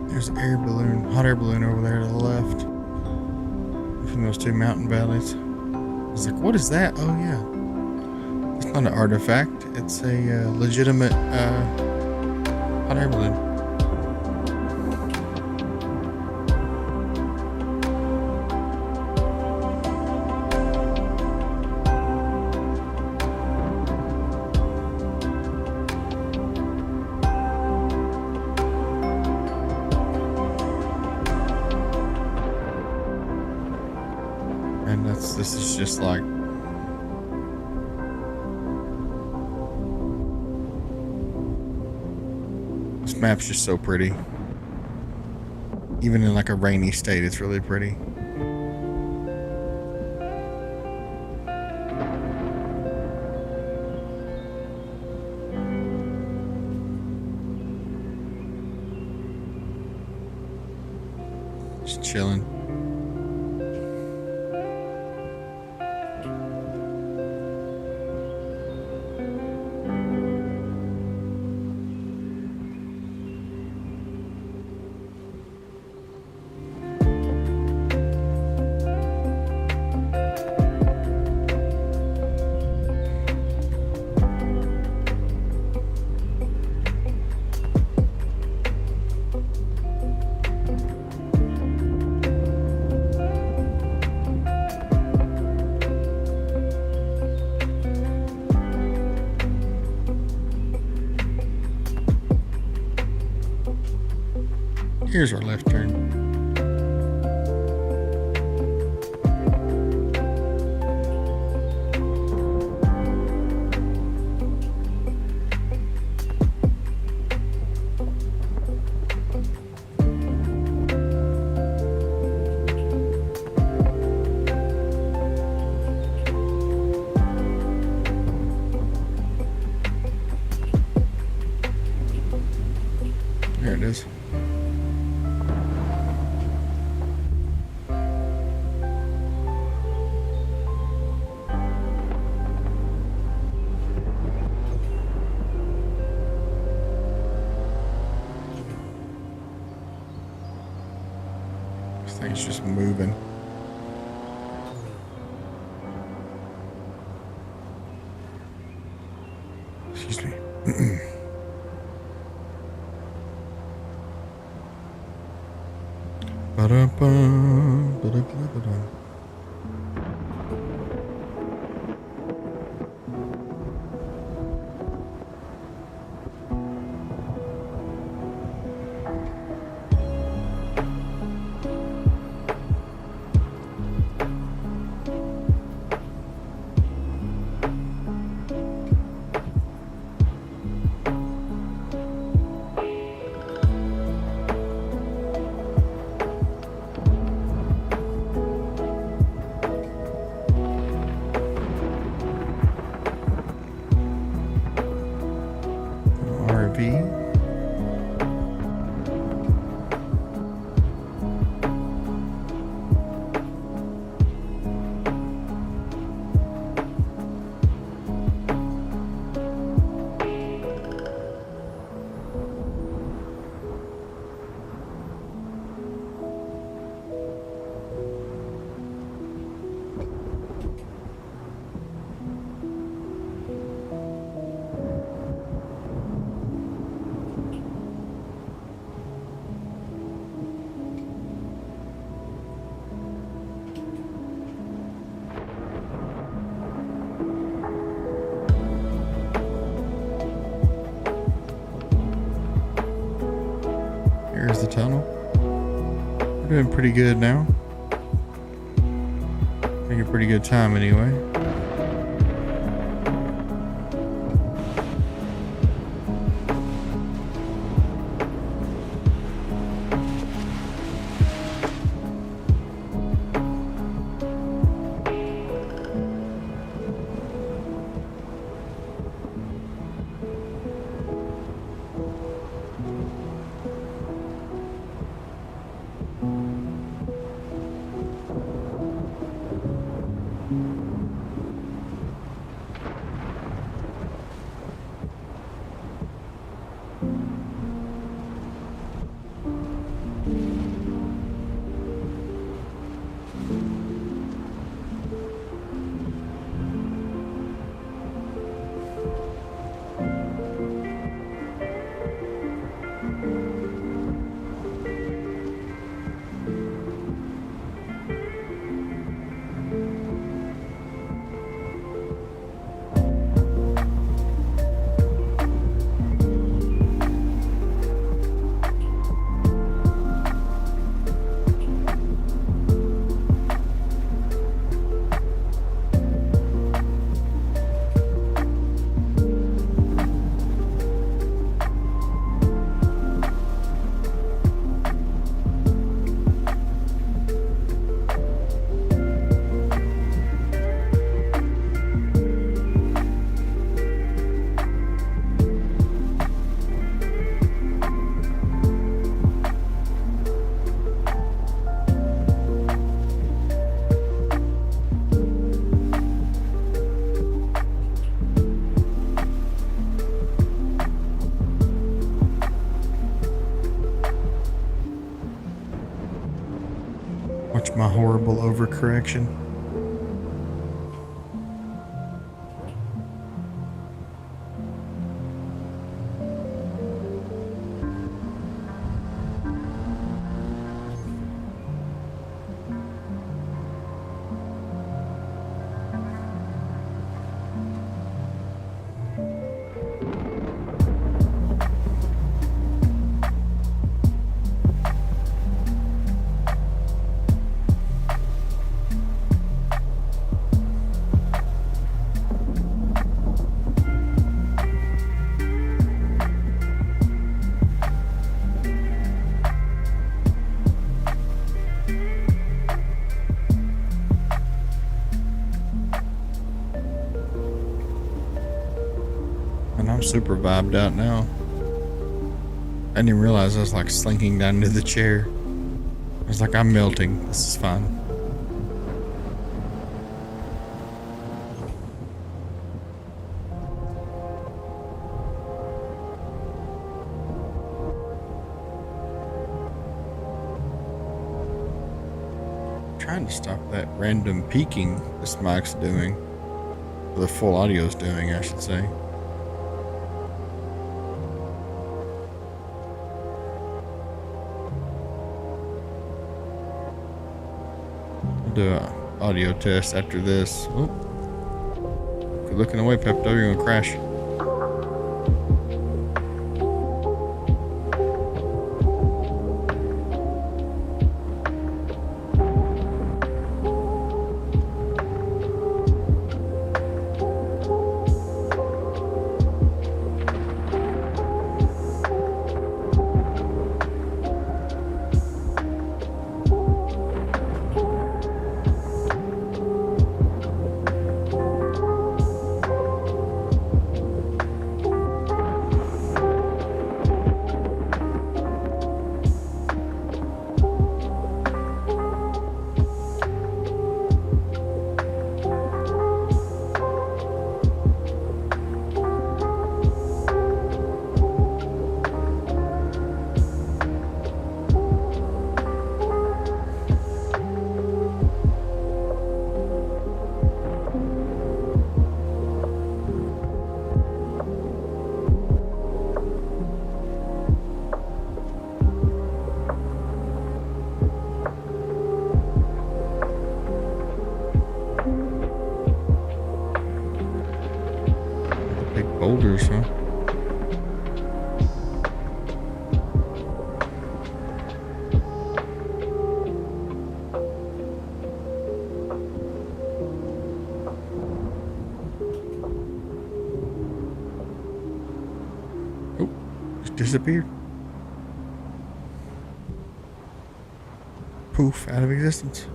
There's an air balloon, hot air balloon over there to the left. From those two mountain valleys. I was like, what is that? Oh yeah. It's not an artifact. It's a legitimate hot air balloon. And this is just like this map's just so pretty. Even in like a rainy state, it's really pretty. Just chilling. Here's our left turn. There it is. This thing's just moving. Excuse me. Ba-da-bum, ba-da-ba-da-ba-dum. doing pretty good now. Making pretty good time anyway. Watch my horrible overcorrection. And I'm super vibed out now. I didn't even realize I was like slinking down into the chair. I was like, I'm melting. This is fine. Trying to stop that random peaking this mic's doing. Or the full audio's doing, I should say. Do an audio test after this. Oh. If you're looking away, Pepto, you're gonna crash. Boulders, huh? disappeared. Poof, out of existence.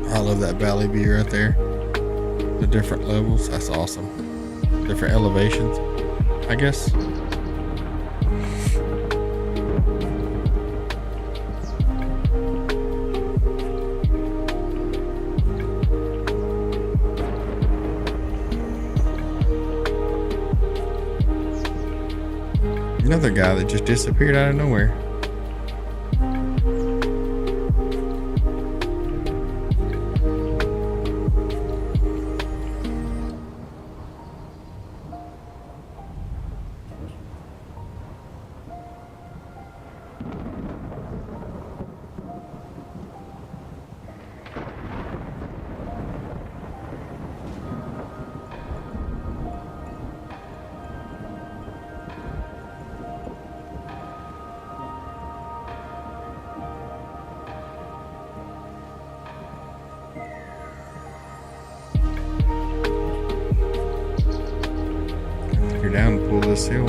I love that valley view right there. The different levels, that's awesome. Different elevations, I guess. Another guy that just disappeared out of nowhere. You're down to pull this hill.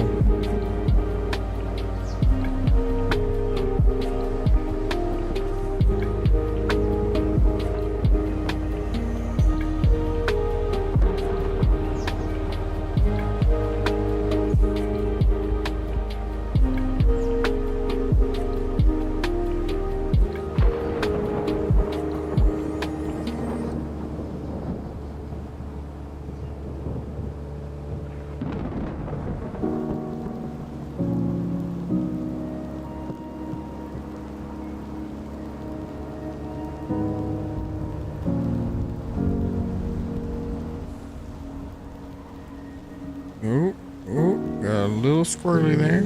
Oh, got a little squirrely there.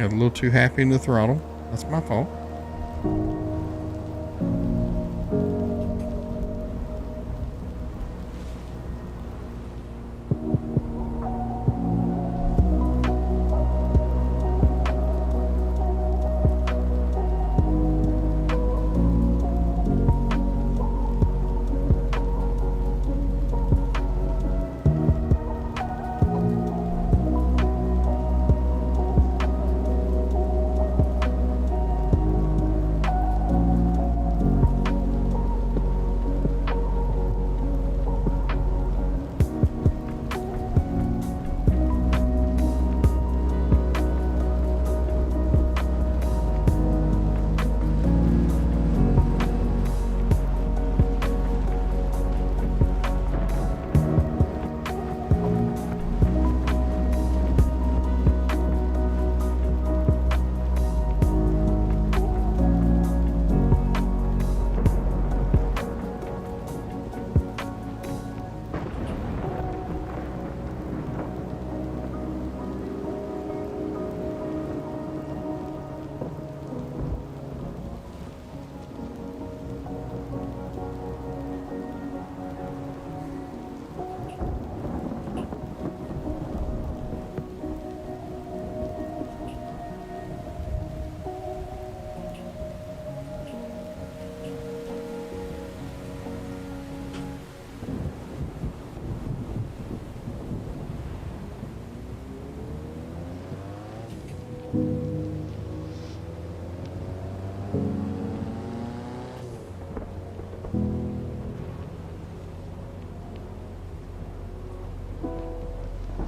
Got a little too happy in the throttle. That's my fault.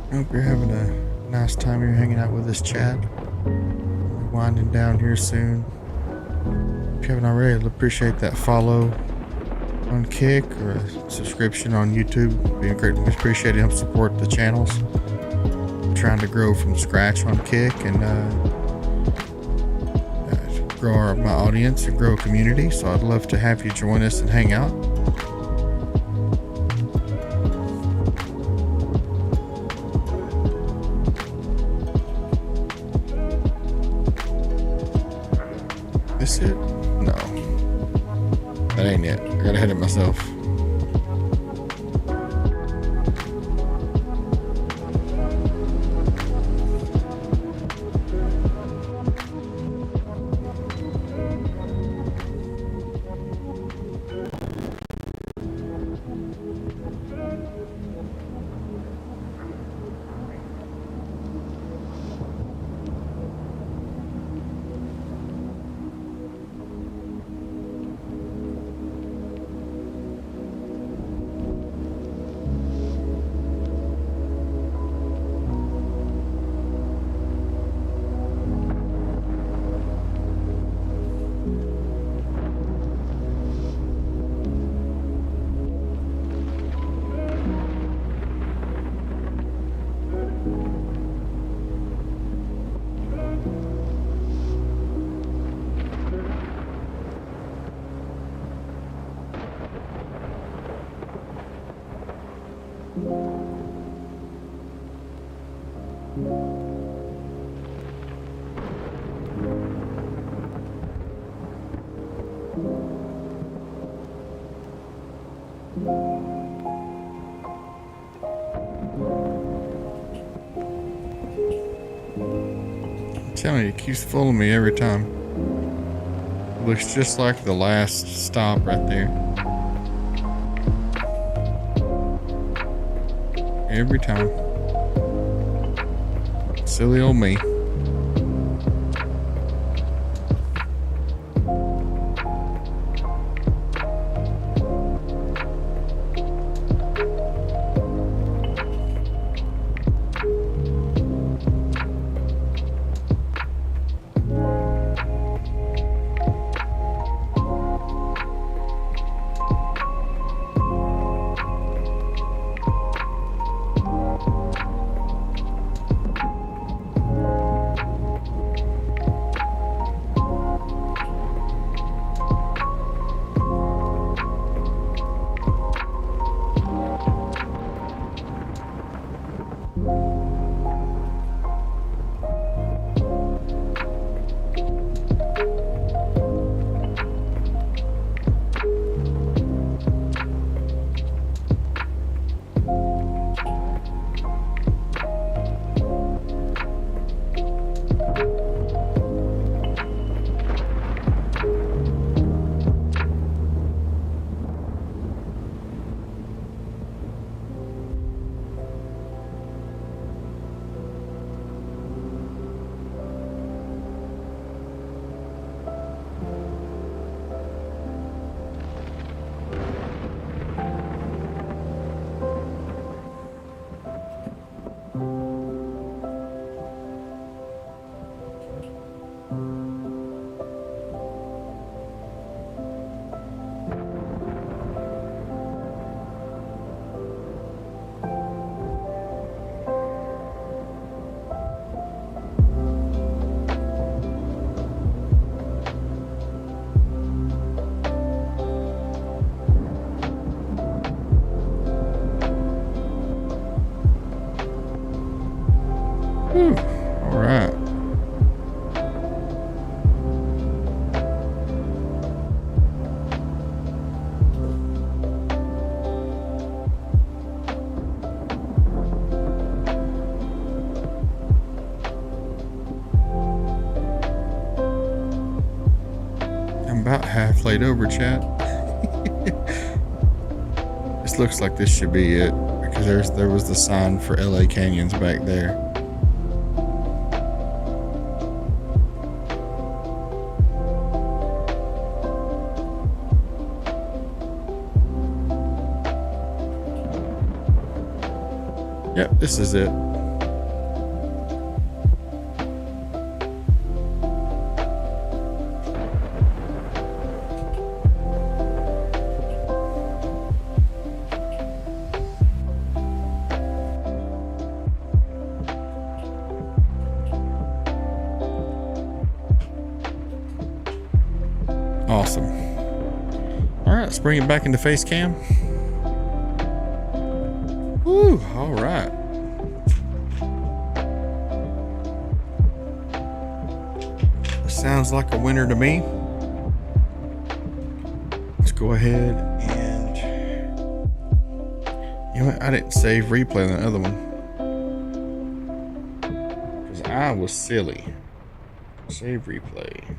I hope you're having a nice time here hanging out with us, Chad. We're winding down here soon. If you haven't already, I'd appreciate that follow, on Kick or a subscription on YouTube. Be greatly appreciated. Help support the channels. I'm trying to grow from scratch on Kick and grow my audience and grow a community. So I'd love to have you join us and hang out. This it? No. That ain't it. I gotta hit it myself. Telling you, it keeps fooling me every time. It looks just like the last stop right there. Every time. Silly old me. All right. I'm about half laid over, chat. This looks like this should be it because there was the sign for LA Canyons back there. Yep, this is it. Awesome. All right, let's bring it back into face cam. Woo, all right. That sounds like a winner to me. Let's go ahead and, you know what? I didn't save replay on the other one because I was silly. Save replay.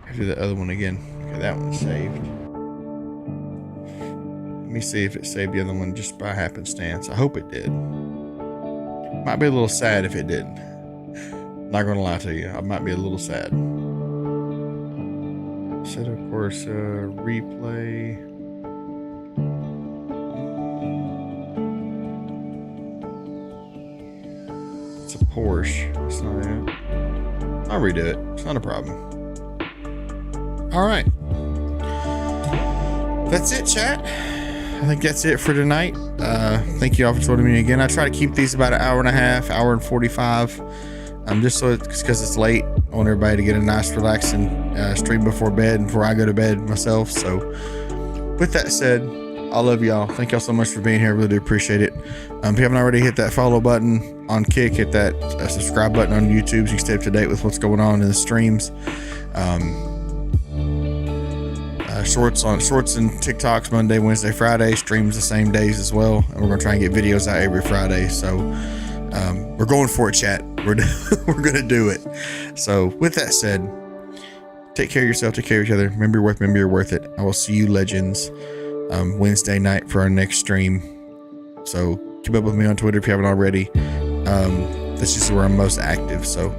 I do the other one again. Okay, that one's saved. Let me see if it saved the other one just by happenstance. I hope it did. Might be a little sad if it didn't. Not gonna lie to you, I might be a little sad. Assetto Corsa replay. It's a Porsche. That's not it. I'll redo it. It's not a problem. All right. That's it, chat. I think that's it for tonight. Thank you all for joining me again. I try to keep these about an hour and a half, hour and 45. Just so it's because it's late. I want everybody to get a nice, relaxing stream before bed and before I go to bed myself. So, with that said, I love y'all. Thank y'all so much for being here. I really do appreciate it. If you haven't already, hit that follow button on Kick. Hit that subscribe button on YouTube so you can stay up to date with what's going on in the streams. Shorts and TikToks Monday, Wednesday, Friday. Streams the same days as well, and we're gonna try and get videos out every Friday. So we're going for it, chat. We're gonna do it. So with that said, take care of yourself, take care of each other. Remember you're worth it. I will see you legends Wednesday night for our next stream. So keep up with me on Twitter if you haven't already. That's just where I'm most active. So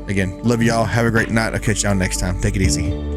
again, love y'all. Have a great night. I'll catch y'all next time. Take it easy.